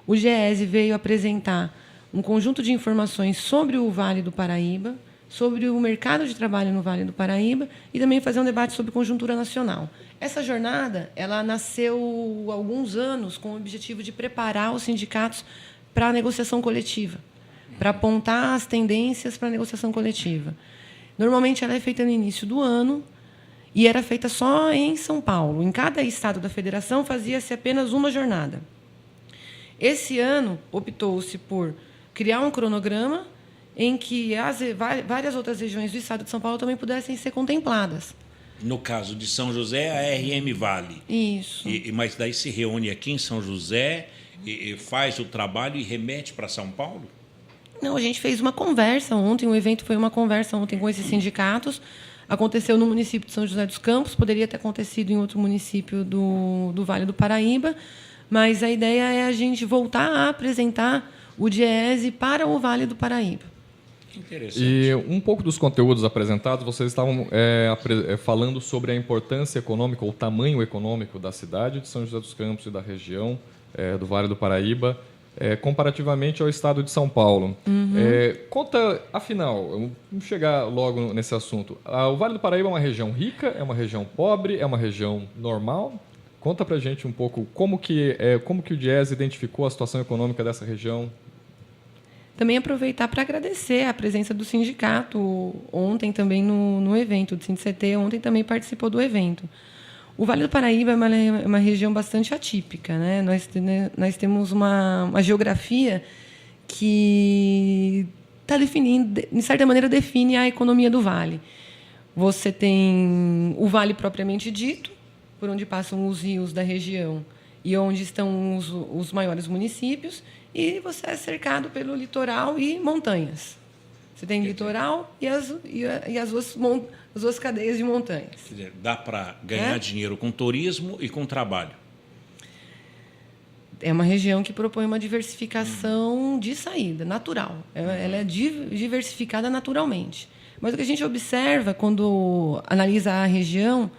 O DIESE veio apresentar um conjunto de informações sobre o Vale do Paraíba, sobre o mercado de trabalho no Vale do Paraíba e também fazer um debate sobre conjuntura nacional. Essa jornada ela nasceu há alguns anos com o objetivo de preparar os sindicatos para a negociação coletiva, para apontar as tendências para a negociação coletiva. Normalmente, ela é feita no início do ano, e era feita só em São Paulo. Em cada estado da federação fazia-se apenas uma jornada. Esse ano, optou-se por criar um cronograma em que várias outras regiões do estado de São Paulo também pudessem ser contempladas. No caso de São José, a RM Vale. Isso. Mas daí se reúne aqui em São José, faz o trabalho e remete para São Paulo? Não, a gente fez uma conversa ontem, o evento foi uma conversa ontem com esses sindicatos. Aconteceu no município de São José dos Campos, poderia ter acontecido em outro município do Vale do Paraíba, mas a ideia é a gente voltar a apresentar o DIEESE para o Vale do Paraíba. Interessante. E um pouco dos conteúdos apresentados, vocês estavam falando sobre a importância econômica, ou o tamanho econômico da cidade de São José dos Campos e da região do Vale do Paraíba, comparativamente ao estado de São Paulo. Conta, afinal, vamos chegar logo nesse assunto. O Vale do Paraíba é uma região rica, é uma região pobre, é uma região normal? Conta pra gente um pouco como que o DIEESE identificou a situação econômica dessa região. Também aproveitar para agradecer a presença do sindicato ontem também no evento, do SINDICT ontem também participou do evento. O Vale do Paraíba é uma região bastante atípica, né? Nós temos uma geografia que está definindo, de certa maneira, define a economia do vale. Você tem o vale propriamente dito, por onde passam os rios da região e onde estão os maiores municípios, e você é cercado pelo litoral e montanhas. Você tem litoral e as duas cadeias de montanhas. Quer dizer, dá para ganhar dinheiro com turismo e com trabalho. É uma região que propõe uma diversificação de saída, natural. Ela é diversificada naturalmente. Mas o que a gente observa quando analisa a região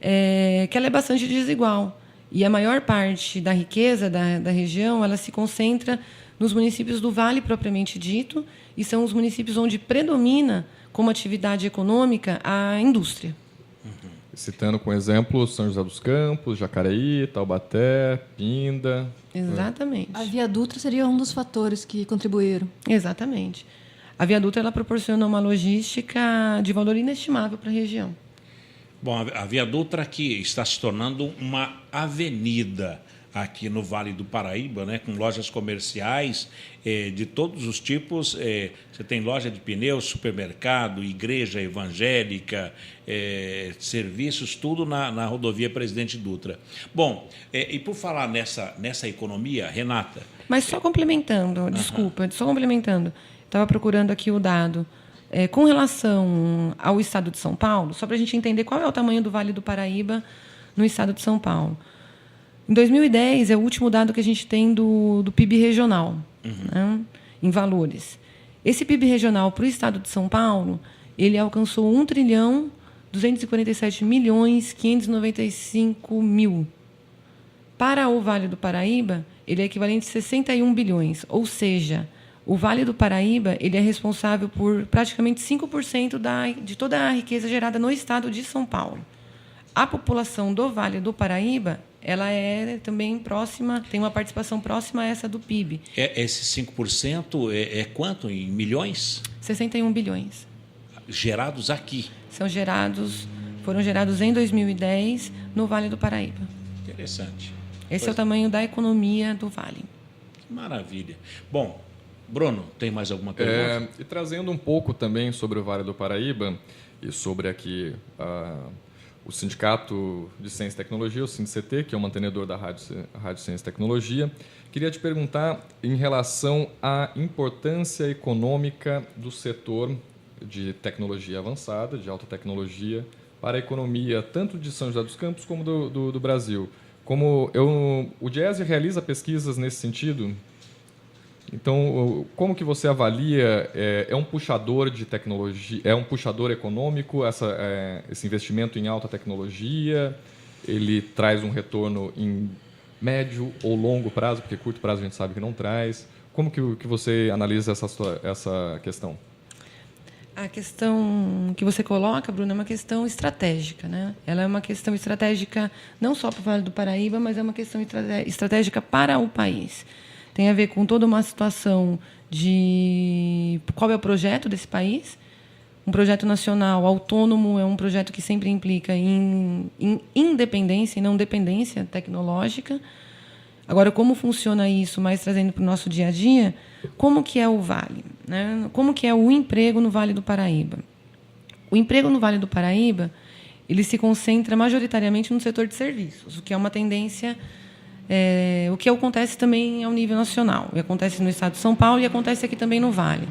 é que ela é bastante desigual. E a maior parte da riqueza da região ela se concentra nos municípios do Vale propriamente dito, e são os municípios onde predomina como atividade econômica a indústria. Citando com exemplo São José dos Campos, Jacareí, Taubaté, Pinda. Exatamente. A Via Dutra seria um dos fatores que contribuíram. Exatamente. A Via Dutra ela proporciona uma logística de valor inestimável para a região. Bom, a Via Dutra aqui está se tornando uma avenida aqui no Vale do Paraíba, né, com lojas comerciais de todos os tipos. Você tem loja de pneus, supermercado, igreja evangélica, serviços, tudo na rodovia Presidente Dutra. Bom, e por falar nessa economia, Renata... Mas só complementando, só complementando, estava procurando aqui o dado. Com relação ao estado de São Paulo, só para a gente entender qual é o tamanho do Vale do Paraíba no estado de São Paulo. Em 2010, é o último dado que a gente tem do PIB regional, né, em valores. Esse PIB regional para o estado de São Paulo, ele alcançou 1.247.595.000. Para o Vale do Paraíba, ele é equivalente a 61 bilhões, ou seja, o Vale do Paraíba ele é responsável por praticamente 5% de toda a riqueza gerada no estado de São Paulo. A população do Vale do Paraíba ela é também próxima, tem uma participação próxima a essa do PIB. Esse 5% é quanto em milhões? 61 bilhões. Gerados aqui? Foram gerados em 2010 no Vale do Paraíba. Interessante. Esse é o tamanho da economia do Vale. Que maravilha. Bom, Bruno, tem mais alguma pergunta? E trazendo um pouco também sobre o Vale do Paraíba e sobre aqui o Sindicato de Ciência e Tecnologia, o SINDICT, que é o mantenedor da Rádio Ciência e Tecnologia, queria te perguntar em relação à importância econômica do setor de tecnologia avançada, de alta tecnologia, para a economia tanto de São José dos Campos como do Brasil. O DIEESE realiza pesquisas nesse sentido? Então, como que você avalia? É um puxador de tecnologia? É um puxador econômico esse investimento em alta tecnologia? Ele traz um retorno em médio ou longo prazo? Porque curto prazo a gente sabe que não traz. Como que você analisa essa questão? A questão que você coloca, Bruno, é uma questão estratégica, né? Ela é uma questão estratégica não só para o Vale do Paraíba, mas é uma questão estratégica para o país. Tem a ver com toda uma situação de qual é o projeto desse país. Um projeto nacional autônomo é um projeto que sempre implica em independência e não dependência tecnológica. Agora, como funciona isso, mais trazendo para o nosso dia a dia, como que é o Vale, né? Como que é o emprego no Vale do Paraíba? O emprego no Vale do Paraíba ele se concentra majoritariamente no setor de serviços, o que é uma tendência... o que acontece também ao nível nacional. E acontece no estado de São Paulo e acontece aqui também no Vale.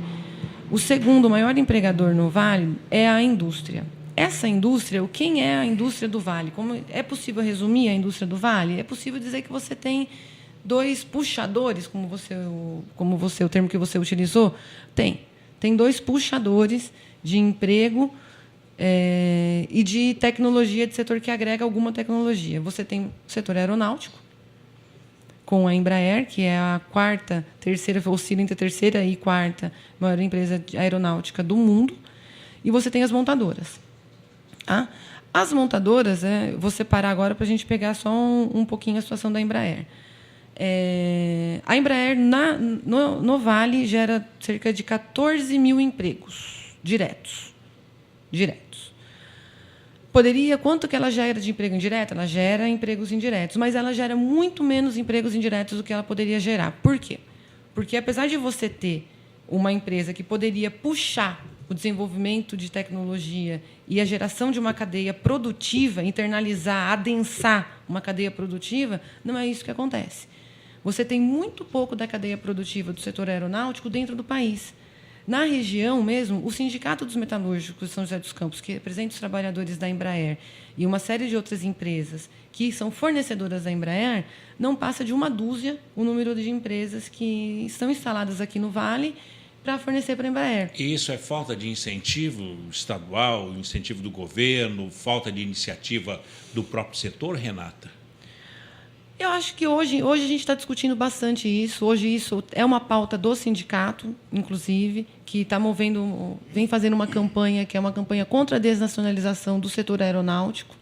O segundo maior empregador no Vale é a indústria. essa indústria, quem é a indústria do Vale? Como é possível resumir a indústria do Vale? É possível dizer que você tem 2 puxadores, o termo que você utilizou, tem 2 puxadores de emprego e de tecnologia, de setor que agrega alguma tecnologia. Você tem o setor aeronáutico, com a Embraer, que é a oscila entre a terceira e quarta maior empresa aeronáutica do mundo, e você tem as montadoras. Tá? As montadoras, vou separar agora para a gente pegar só um pouquinho a situação da Embraer. A Embraer, no Vale, gera cerca de 14 mil empregos diretos. Quanto que ela gera de emprego indireto? Ela gera empregos indiretos, mas ela gera muito menos empregos indiretos do que ela poderia gerar. Por quê? Porque, apesar de você ter uma empresa que poderia puxar o desenvolvimento de tecnologia e a geração de uma cadeia produtiva, internalizar, adensar uma cadeia produtiva, não é isso que acontece. Você tem muito pouco da cadeia produtiva do setor aeronáutico dentro do país. Na região mesmo, o Sindicato dos Metalúrgicos de São José dos Campos, que representa os trabalhadores da Embraer, e uma série de outras empresas que são fornecedoras da Embraer, não passa de 1 dúzia o número de empresas que estão instaladas aqui no Vale para fornecer para a Embraer. E isso é falta de incentivo estadual, incentivo do governo, falta de iniciativa do próprio setor, Renata? Eu acho que hoje a gente está discutindo bastante isso. Hoje isso é uma pauta do sindicato, inclusive, que vem fazendo uma campanha que é uma campanha contra a desnacionalização do setor aeronáutico,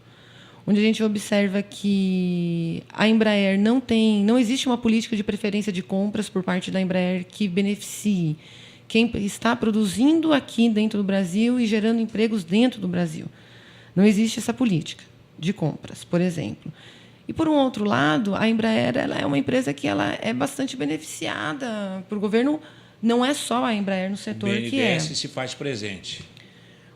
onde a gente observa que a Embraer não existe uma política de preferência de compras por parte da Embraer que beneficie quem está produzindo aqui dentro do Brasil e gerando empregos dentro do Brasil. Não existe essa política de compras, por exemplo. E, por um outro lado, a Embraer ela é uma empresa que ela é bastante beneficiada por o governo. Não é só a Embraer no setor que é. O BNDES se faz presente.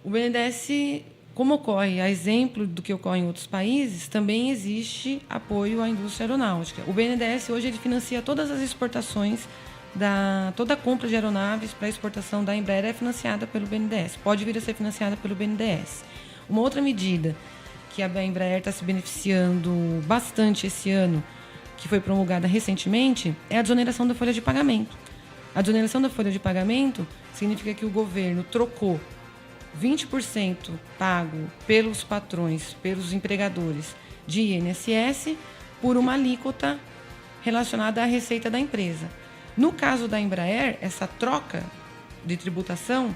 O BNDES, como ocorre, a exemplo do que ocorre em outros países, também existe apoio à indústria aeronáutica. O BNDES hoje ele financia todas as exportações, toda a compra de aeronaves para exportação da Embraer é financiada pelo BNDES. Pode vir a ser financiada pelo BNDES. Uma outra medida que a Embraer está se beneficiando bastante esse ano, que foi promulgada recentemente, é a desoneração da folha de pagamento. A desoneração da folha de pagamento significa que o governo trocou 20% pago pelos patrões, pelos empregadores de INSS, por uma alíquota relacionada à receita da empresa. No caso da Embraer, essa troca de tributação,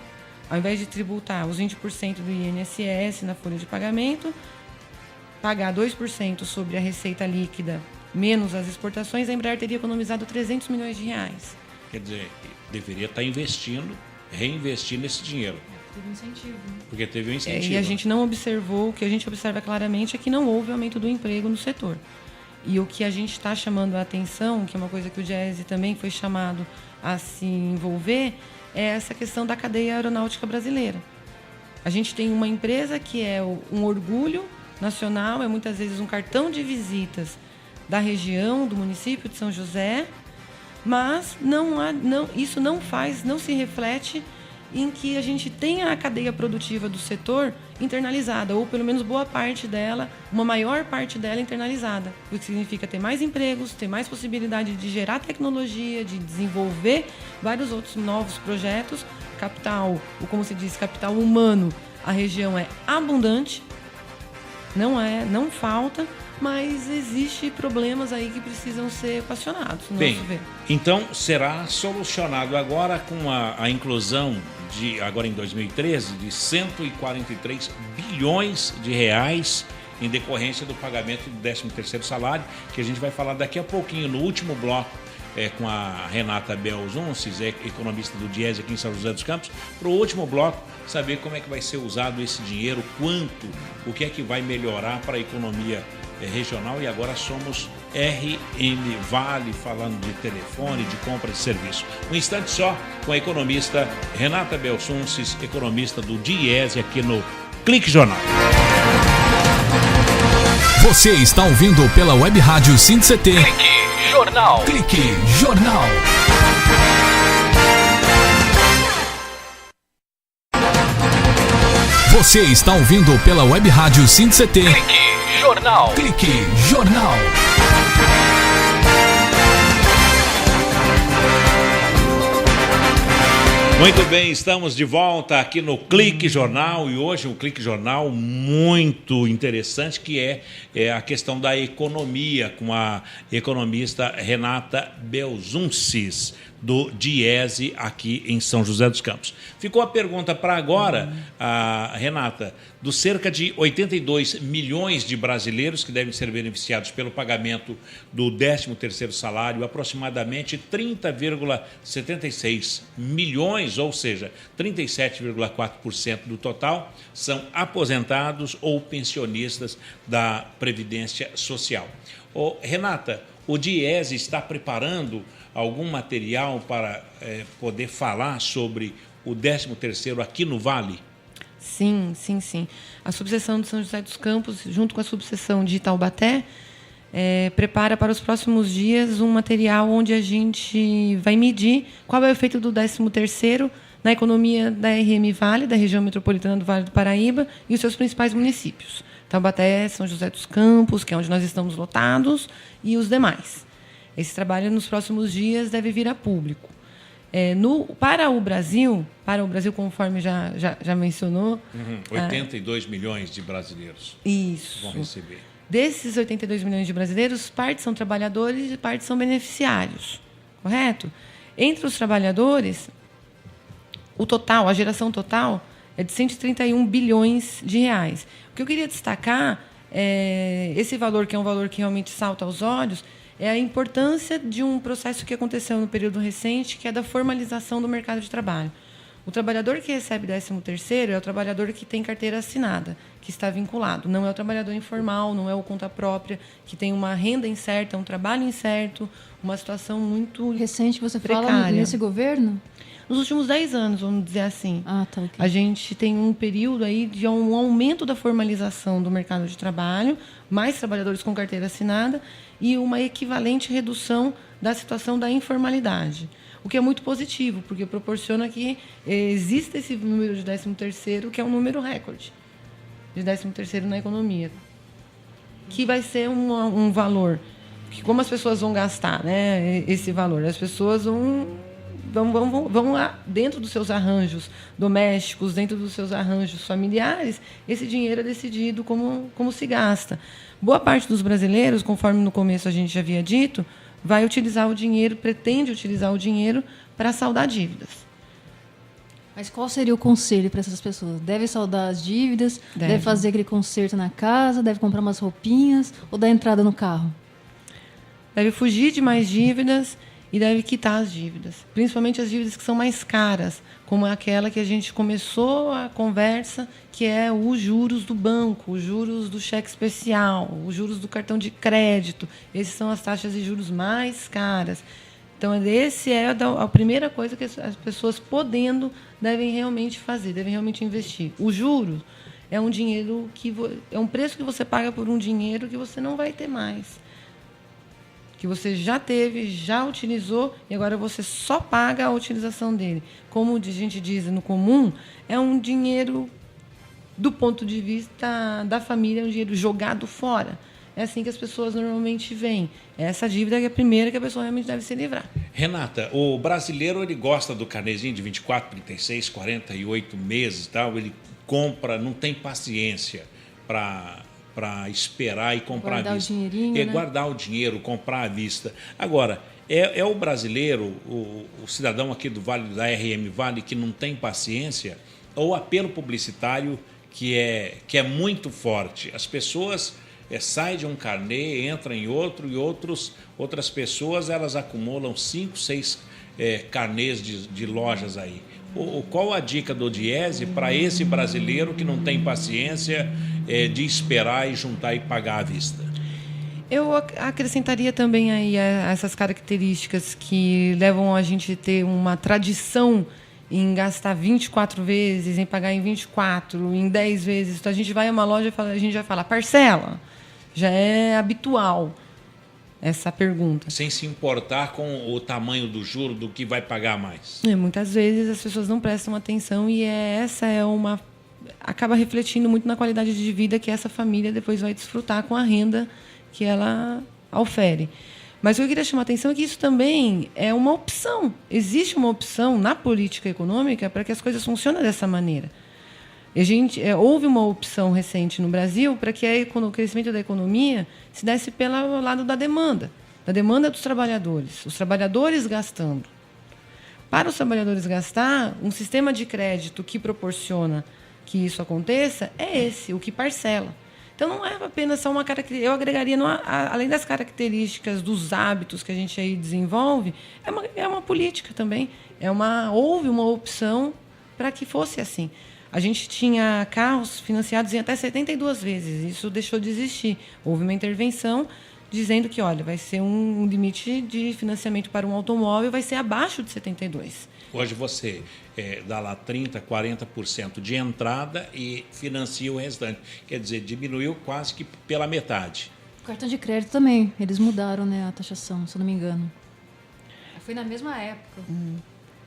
ao invés de tributar os 20% do INSS na folha de pagamento, pagar 2% sobre a receita líquida menos as exportações, a Embraer teria economizado 300 milhões de reais. Quer dizer, deveria estar reinvestindo esse dinheiro. Teve um incentivo. Né? Porque teve um incentivo. E a gente não observou, o que a gente observa claramente é que não houve aumento do emprego no setor. E o que a gente está chamando a atenção, que é uma coisa que o Diese também foi chamado a se envolver, é essa questão da cadeia aeronáutica brasileira. A gente tem uma empresa que é um orgulho nacional, é muitas vezes um cartão de visitas da região, do município de São José, mas isso não se reflete em que a gente tenha a cadeia produtiva do setor internalizada, ou pelo menos boa parte dela, uma maior parte dela internalizada, o que significa ter mais empregos, ter mais possibilidade de gerar tecnologia, de desenvolver vários outros novos projetos, capital, ou como se diz, capital humano, a região é abundante, não falta, mas existe problemas aí que precisam ser equacionados. Bem, então será solucionado agora com a inclusão agora em 2013, de 143 bilhões de reais em decorrência do pagamento do 13º salário, que a gente vai falar daqui a pouquinho, no último bloco, com a Renata Belzunces, economista do Diese aqui em São José dos Campos, para o último bloco, saber como é que vai ser usado esse dinheiro, o que é que vai melhorar para a economia regional. E agora somos RM Vale, falando de telefone, de compra de serviço. Um instante só com a economista Renata Belzunces, economista do Diese aqui no Clique Jornal. Você está ouvindo pela Web Rádio SINCT. Clique Jornal. Clique Jornal. Você está ouvindo pela Web Rádio SINDI-CT. Clique Jornal. Clique Jornal. Muito bem, estamos de volta aqui no Clique Jornal e hoje um Clique Jornal muito interessante que é a questão da economia com a economista Renata Belzuncis do Diese aqui em São José dos Campos. Ficou a pergunta para agora, Renata, dos cerca de 82 milhões de brasileiros que devem ser beneficiados pelo pagamento do 13º salário, aproximadamente 30,76 milhões, ou seja, 37,4% do total, são aposentados ou pensionistas da Previdência Social. Renata, o Diese está preparando algum material para poder falar sobre o 13º aqui no Vale? Sim. A subseção de São José dos Campos, junto com a subseção de Taubaté, prepara para os próximos dias um material onde a gente vai medir qual é o efeito do 13º na economia da RM Vale, da região metropolitana do Vale do Paraíba, e os seus principais municípios. Taubaté, São José dos Campos, que é onde nós estamos lotados, e os demais. Esse trabalho, nos próximos dias, deve vir a público. Para o Brasil, conforme já mencionou... 82 milhões de brasileiros vão receber. Desses 82 milhões de brasileiros, parte são trabalhadores e parte são beneficiários. Correto? Entre os trabalhadores, a geração total é de 131 bilhões de reais. O que eu queria destacar esse valor, que é um valor que realmente salta aos olhos, é a importância de um processo que aconteceu no período recente, que é da formalização do mercado de trabalho. O trabalhador que recebe 13º é o trabalhador que tem carteira assinada, que está vinculado. Não é o trabalhador informal, não é o conta própria, que tem uma renda incerta, um trabalho incerto, uma situação muito recente, você precária. Fala nesse governo? Nos últimos 10 anos, vamos dizer assim. Tá, ok. A gente tem um período aí de um aumento da formalização do mercado de trabalho, mais trabalhadores com carteira assinada e uma equivalente redução da situação da informalidade. O que é muito positivo, porque proporciona que exista esse número de 13º, que é um número recorde de 13º na economia, que vai ser um valor que, como as pessoas vão gastar, né, esse valor, as pessoas vão lá, dentro dos seus arranjos domésticos, dentro dos seus arranjos familiares, esse dinheiro é decidido como se gasta. Boa parte dos brasileiros, conforme no começo a gente já havia dito, vai utilizar o dinheiro, pretende utilizar o dinheiro para saldar dívidas. Mas qual seria o conselho para essas pessoas? Deve saldar as dívidas? Deve fazer aquele conserto na casa? Deve comprar umas roupinhas? Ou dar entrada no carro? Deve fugir de mais dívidas e deve quitar as dívidas. Principalmente as dívidas que são mais caras, como aquela que a gente começou a conversa, que é os juros do banco, os juros do cheque especial, os juros do cartão de crédito. Essas são as taxas de juros mais caras. Então, esse é a primeira coisa que as pessoas podendo devem realmente fazer, devem realmente investir. O juro é um dinheiro é um preço que você paga por um dinheiro que você não vai ter mais, que você já teve, já utilizou e agora você só paga a utilização dele. Como a gente diz no comum, é um dinheiro, do ponto de vista da família, é um dinheiro jogado fora. É assim que as pessoas normalmente veem. Essa dívida é a primeira que a pessoa realmente deve se livrar. Renata, o brasileiro ele gosta do carnezinho de 24, 36, 48 meses e tal. Ele compra, não tem paciência para esperar e comprar guardar à vista. O dinheirinho, né? Guardar o dinheiro, comprar à vista. Agora, é o brasileiro, o cidadão aqui do Vale, da RM Vale, que não tem paciência, ou o apelo publicitário que é muito forte. As pessoas saem de um carnê, entram em outro, e outras pessoas elas acumulam 5, 6 carnês de lojas aí. Qual a dica do Diese para esse brasileiro que não tem paciência de esperar e juntar e pagar à vista? Eu acrescentaria também aí essas características que levam a gente a ter uma tradição em gastar 24 vezes, em pagar em 24, em 10 vezes. Então, a gente vai a uma loja e a gente vai falar, parcela. Já é habitual essa pergunta. Sem se importar com o tamanho do juro, do que vai pagar mais. Muitas vezes as pessoas não prestam atenção e essa é uma acaba refletindo muito na qualidade de vida que essa família depois vai desfrutar com a renda que ela ofere. Mas o que eu queria chamar a atenção é que isso também é uma opção. Existe uma opção na política econômica para que as coisas funcionem dessa maneira. Houve uma opção recente no Brasil para que o crescimento da economia se desse pelo lado da demanda dos trabalhadores, os trabalhadores gastando. Para os trabalhadores gastar, um sistema de crédito que proporciona que isso aconteça é esse, o que parcela. Então, não é apenas só uma característica. Eu agregaria, além das características dos hábitos que a gente aí desenvolve, é uma política também. Houve uma opção para que fosse assim. A gente tinha carros financiados em até 72 vezes. Isso deixou de existir. Houve uma intervenção dizendo que, olha, vai ser um limite de financiamento para um automóvel, vai ser abaixo de 72. Hoje você dá lá 30%, 40% de entrada e financia o restante. Quer dizer, diminuiu quase que pela metade. O cartão de crédito também, eles mudaram, né, a taxação, se eu não me engano. Foi na mesma época.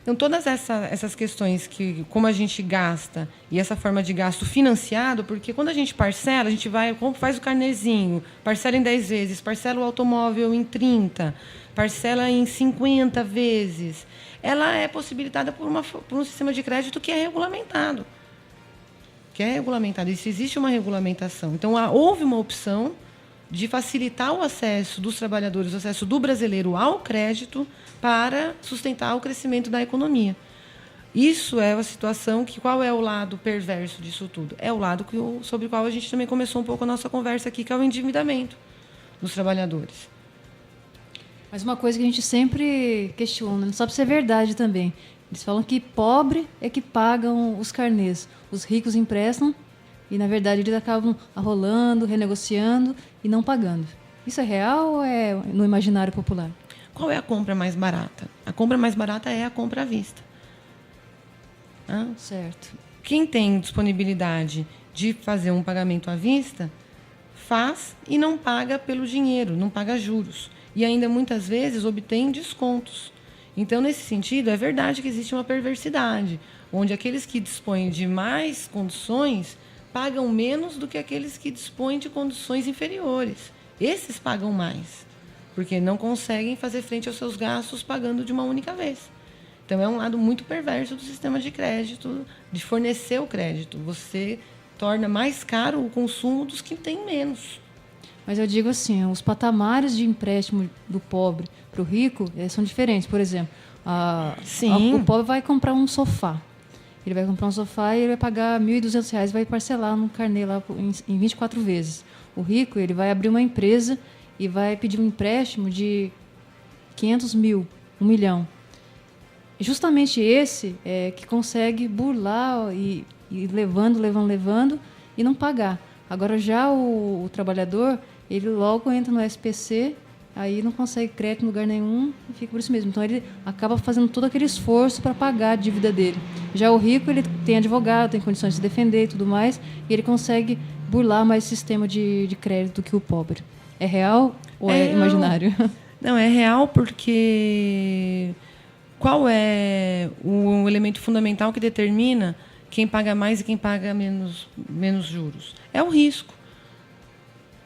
Então, todas essas questões que como a gente gasta e essa forma de gasto financiado, porque quando a gente parcela, a gente faz o carnezinho, parcela em 10 vezes, parcela o automóvel em 30, parcela em 50 vezes. Ela é possibilitada por um sistema de crédito que é regulamentado. Isso existe uma regulamentação. Então, houve uma opção de facilitar o acesso dos trabalhadores, o acesso do brasileiro ao crédito para sustentar o crescimento da economia. Isso é a situação que... Qual é o lado perverso disso tudo? É o lado sobre o qual a gente também começou um pouco a nossa conversa aqui, que é o endividamento dos trabalhadores. Mas uma coisa que a gente sempre questiona, não sabe se é verdade também. Eles falam que pobre é que pagam os carnês. Os ricos emprestam e, na verdade, eles acabam arrolando, renegociando e não pagando. Isso é real ou é no imaginário popular? Qual é a compra mais barata? A compra mais barata é a compra à vista. Certo. Quem tem disponibilidade de fazer um pagamento à vista, faz e não paga pelo dinheiro, não paga juros. E ainda, muitas vezes, obtém descontos. Então, nesse sentido, é verdade que existe uma perversidade, onde aqueles que dispõem de mais condições pagam menos do que aqueles que dispõem de condições inferiores. Esses pagam mais, porque não conseguem fazer frente aos seus gastos pagando de uma única vez. Então, é um lado muito perverso do sistema de crédito, de fornecer o crédito. Você torna mais caro o consumo dos que têm menos. Mas eu digo assim, os patamares de empréstimo do pobre para o rico são diferentes. Por exemplo, o pobre vai comprar um sofá. Ele vai comprar um sofá e ele vai pagar R$ 1.200 e vai parcelar no carnê lá em 24 vezes. O rico, ele vai abrir uma empresa e vai pedir um empréstimo de 500 mil, 1 milhão. E justamente esse é que consegue burlar e levando e não pagar. Agora, já o trabalhador, ele logo entra no SPC, aí não consegue crédito em lugar nenhum e fica por isso mesmo. Então, ele acaba fazendo todo aquele esforço para pagar a dívida dele. Já o rico, ele tem advogado, tem condições de se defender e tudo mais, e ele consegue burlar mais o sistema de crédito do que o pobre. É real ou é imaginário? Não, é real porque... Qual é o elemento fundamental que determina quem paga mais e quem paga menos juros? É o risco.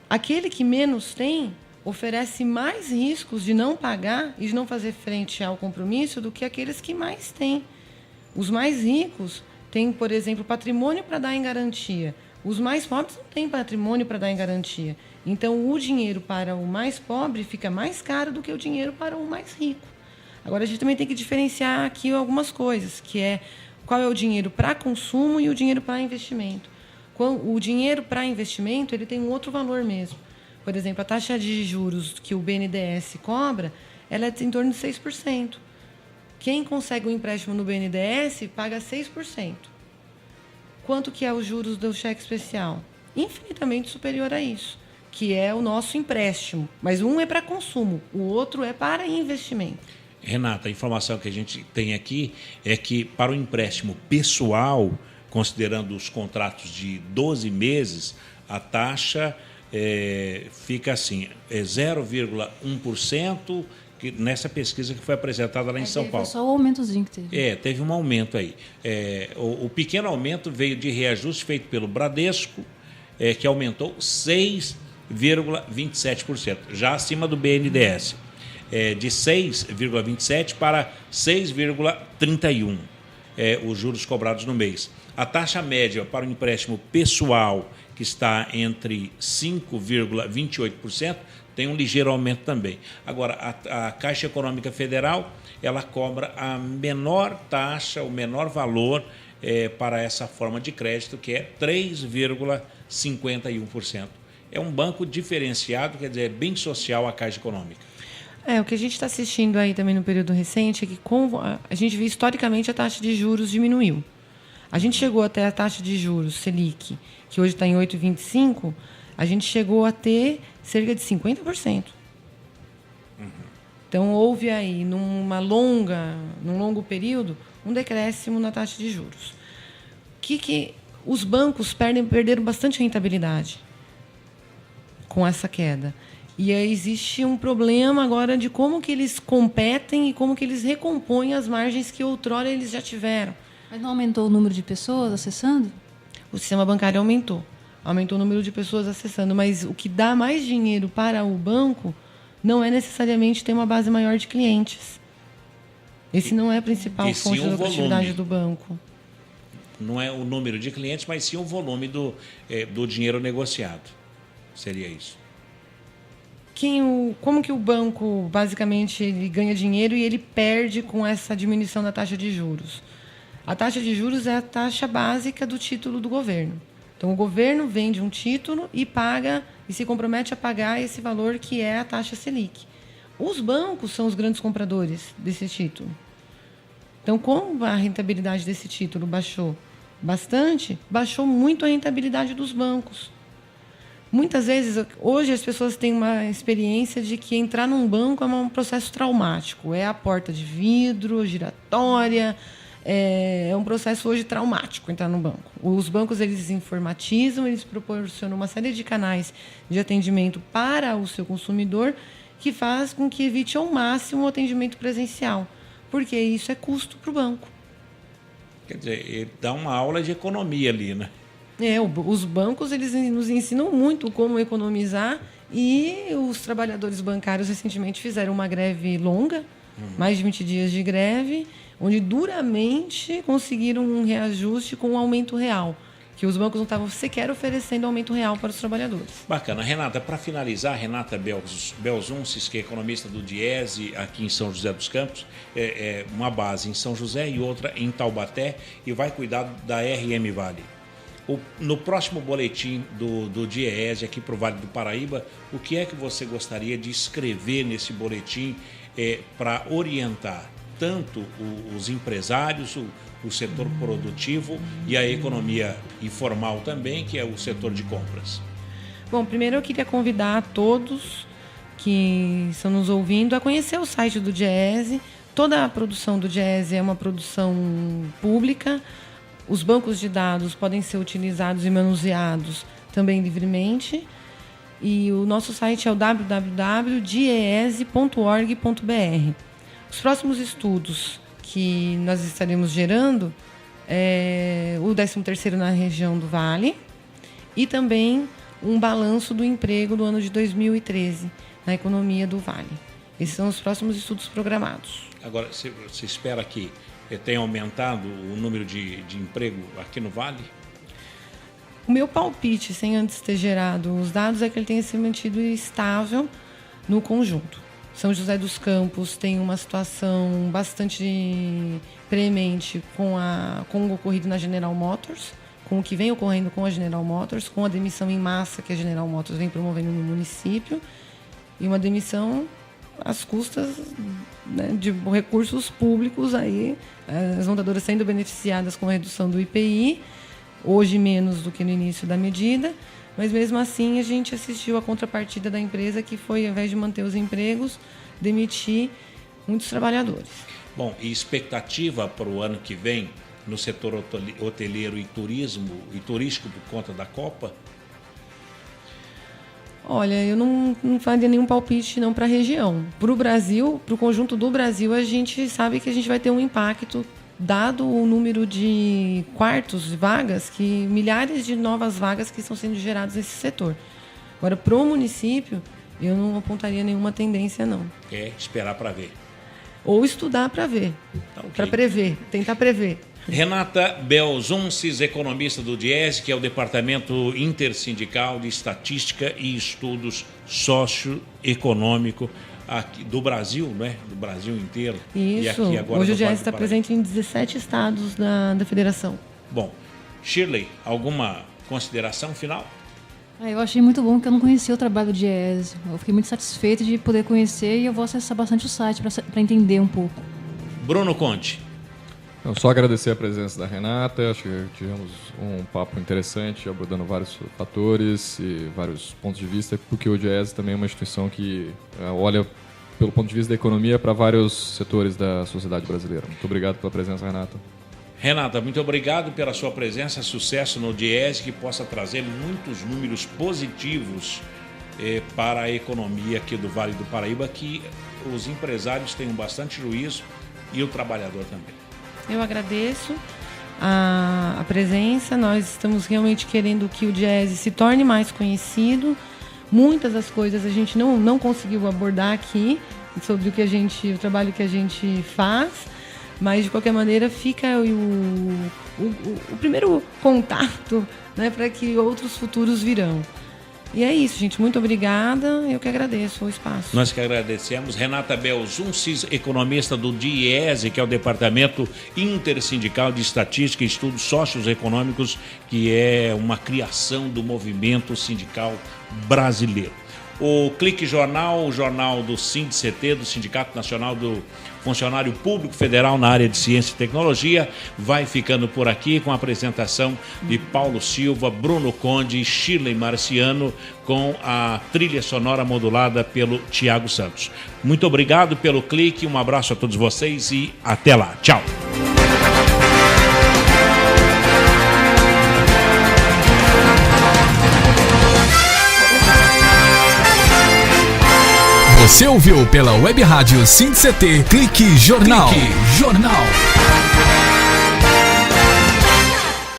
Aquele que menos tem oferece mais riscos de não pagar e de não fazer frente ao compromisso do que aqueles que mais têm. Os mais ricos têm, por exemplo, patrimônio para dar em garantia. Os mais pobres não têm patrimônio para dar em garantia. Então, o dinheiro para o mais pobre fica mais caro do que o dinheiro para o mais rico. Agora, a gente também tem que diferenciar aqui algumas coisas, que é qual é o dinheiro para consumo e o dinheiro para investimento. O dinheiro para investimento ele tem um outro valor mesmo. Por exemplo, a taxa de juros que o BNDES cobra, ela é em torno de 6%. Quem consegue um empréstimo no BNDES paga 6%. Quanto que é os juros do cheque especial? Infinitamente superior a isso, que é o nosso empréstimo. Mas um é para consumo, o outro é para investimento. Renata, a informação que a gente tem aqui é que para o empréstimo pessoal, considerando os contratos de 12 meses, a taxa fica assim, 0,1%, nessa pesquisa que foi apresentada lá em São Paulo. Foi só o aumentozinho que teve. Teve um aumento aí. O pequeno aumento veio de reajuste feito pelo Bradesco, que aumentou 6,27%, já acima do BNDES. De 6,27% para 6,31%, os juros cobrados no mês. A taxa média para o empréstimo pessoal, que está entre 5,28%, tem um ligeiro aumento também. Agora, a Caixa Econômica Federal, ela cobra a menor taxa, o menor valor para essa forma de crédito, que é 3,51%. É um banco diferenciado, quer dizer, bem social a Caixa Econômica. O que a gente está assistindo aí também no período recente é que a gente viu historicamente a taxa de juros diminuiu. A gente chegou até a taxa de juros Selic, que hoje está em 8,25%, a gente chegou a ter cerca de 50%. Então, houve aí, num longo período, um decréscimo na taxa de juros. Que os bancos perderam bastante rentabilidade com essa queda. E aí existe um problema agora de como que eles competem e como que eles recompõem as margens que outrora eles já tiveram. Mas não aumentou o número de pessoas acessando? O sistema bancário aumentou o número de pessoas acessando, mas o que dá mais dinheiro para o banco não é necessariamente ter uma base maior de clientes. Esse não é a principal fonte de lucratividade do banco. Não é o número de clientes, mas sim o volume do dinheiro negociado. Seria isso. Como que o banco, basicamente, ele ganha dinheiro e ele perde com essa diminuição da taxa de juros? A taxa de juros é a taxa básica do título do governo. Então, o governo vende um título e paga e se compromete a pagar esse valor que é a taxa Selic. Os bancos são os grandes compradores desse título. Então, como a rentabilidade desse título baixou bastante, baixou muito a rentabilidade dos bancos. Muitas vezes, hoje, as pessoas têm uma experiência de que entrar num banco é um processo traumático. É a porta de vidro, giratória. É um processo hoje traumático entrar no banco. Os bancos, eles informatizam, eles proporcionam uma série de canais de atendimento para o seu consumidor que faz com que evite ao máximo o atendimento presencial, porque isso é custo para o banco. Quer dizer, ele dá uma aula de economia ali, né? Os bancos, eles nos ensinam muito como economizar, e os trabalhadores bancários recentemente fizeram uma greve longa, mais de 20 dias de greve, onde duramente conseguiram um reajuste com um aumento real, que os bancos não estavam sequer oferecendo aumento real para os trabalhadores. Bacana. Renata, para finalizar, Renata Belzuncis, que é economista do Diese aqui em São José dos Campos, uma base em São José e outra em Taubaté, e vai cuidar da RM Vale. No próximo boletim do Diese aqui para o Vale do Paraíba, o que é que você gostaria de escrever nesse boletim para orientar tanto os empresários, o setor produtivo e a economia informal também, que é o setor de compras? Bom, primeiro eu queria convidar a todos que estão nos ouvindo a conhecer o site do Diese. Toda a produção do Diese é uma produção pública. Os bancos de dados podem ser utilizados e manuseados também livremente. E o nosso site é o www.diese.org.br. Os próximos estudos que nós estaremos gerando é o 13º na região do Vale e também um balanço do emprego do ano de 2013 na economia do Vale. Esses são os próximos estudos programados. Agora, você espera que tenha aumentado o número de emprego aqui no Vale? O meu palpite, sem antes ter gerado os dados, é que ele tenha se mantido estável no conjunto. São José dos Campos tem uma situação bastante premente com o ocorrido na General Motors, com o que vem ocorrendo com a General Motors, com a demissão em massa que a General Motors vem promovendo no município, e uma demissão às custas, né, de recursos públicos, aí, as montadoras sendo beneficiadas com a redução do IPI, hoje menos do que no início da medida, mas mesmo assim a gente assistiu a contrapartida da empresa, que foi, ao invés de manter os empregos, demitir muitos trabalhadores. Bom, e expectativa para o ano que vem no setor hoteleiro e turístico por conta da Copa? Olha, eu não faria nenhum palpite não para a região. Para o Brasil, para o conjunto do Brasil, a gente sabe que a gente vai ter um impacto, dado o número de quartos, vagas, que milhares de novas vagas que estão sendo geradas nesse setor. Agora, para o município, eu não apontaria nenhuma tendência, não. É esperar para ver. Ou estudar para ver, Tá, ok. para prever, tentar prever. Renata Belzunces, economista do DIES, que é o Departamento Intersindical de Estatística e Estudos Socioeconômico aqui do Brasil, né? Do Brasil inteiro. Isso. E aqui agora Hoje o do Vale DIES do está Paraíba. presente em 17 estados da federação. Bom, Shirley, alguma consideração final? Eu achei muito bom que eu não conhecia o trabalho do DIES. Eu fiquei muito satisfeita de poder conhecer e eu vou acessar bastante o site para entender um pouco. Bruno Conte. Então, só agradecer a presença da Renata, acho que tivemos um papo interessante, abordando vários fatores e vários pontos de vista, porque o DIES também é uma instituição que olha pelo ponto de vista da economia para vários setores da sociedade brasileira. Muito obrigado pela presença, Renata. Renata, muito obrigado pela sua presença, sucesso no DIES, que possa trazer muitos números positivos para a economia aqui do Vale do Paraíba, que os empresários tenham bastante juízo e o trabalhador também. Eu agradeço a presença. Nós estamos realmente querendo que o DIES se torne mais conhecido. Muitas das coisas a gente não conseguiu abordar aqui sobre o trabalho que a gente faz, mas de qualquer maneira fica o primeiro contato, né, para que outros futuros virão. E é isso, gente. Muito obrigada. Eu que agradeço o espaço. Nós que agradecemos. Renata Belzunces, economista do DIES, que é o Departamento Intersindical de Estatística e Estudos Socioeconômicos, que é uma criação do movimento sindical brasileiro. O Clique Jornal, o jornal do SINDCT, do Sindicato Nacional do Funcionário Público Federal na área de Ciência e Tecnologia, vai ficando por aqui com a apresentação de Paulo Silva, Bruno Conde e Shirley Marciano, com a trilha sonora modulada pelo Tiago Santos. Muito obrigado pelo clique, um abraço a todos vocês e até lá. Tchau! Você ouviu pela Web Rádio SINDCT Clique Jornal. Clique Jornal.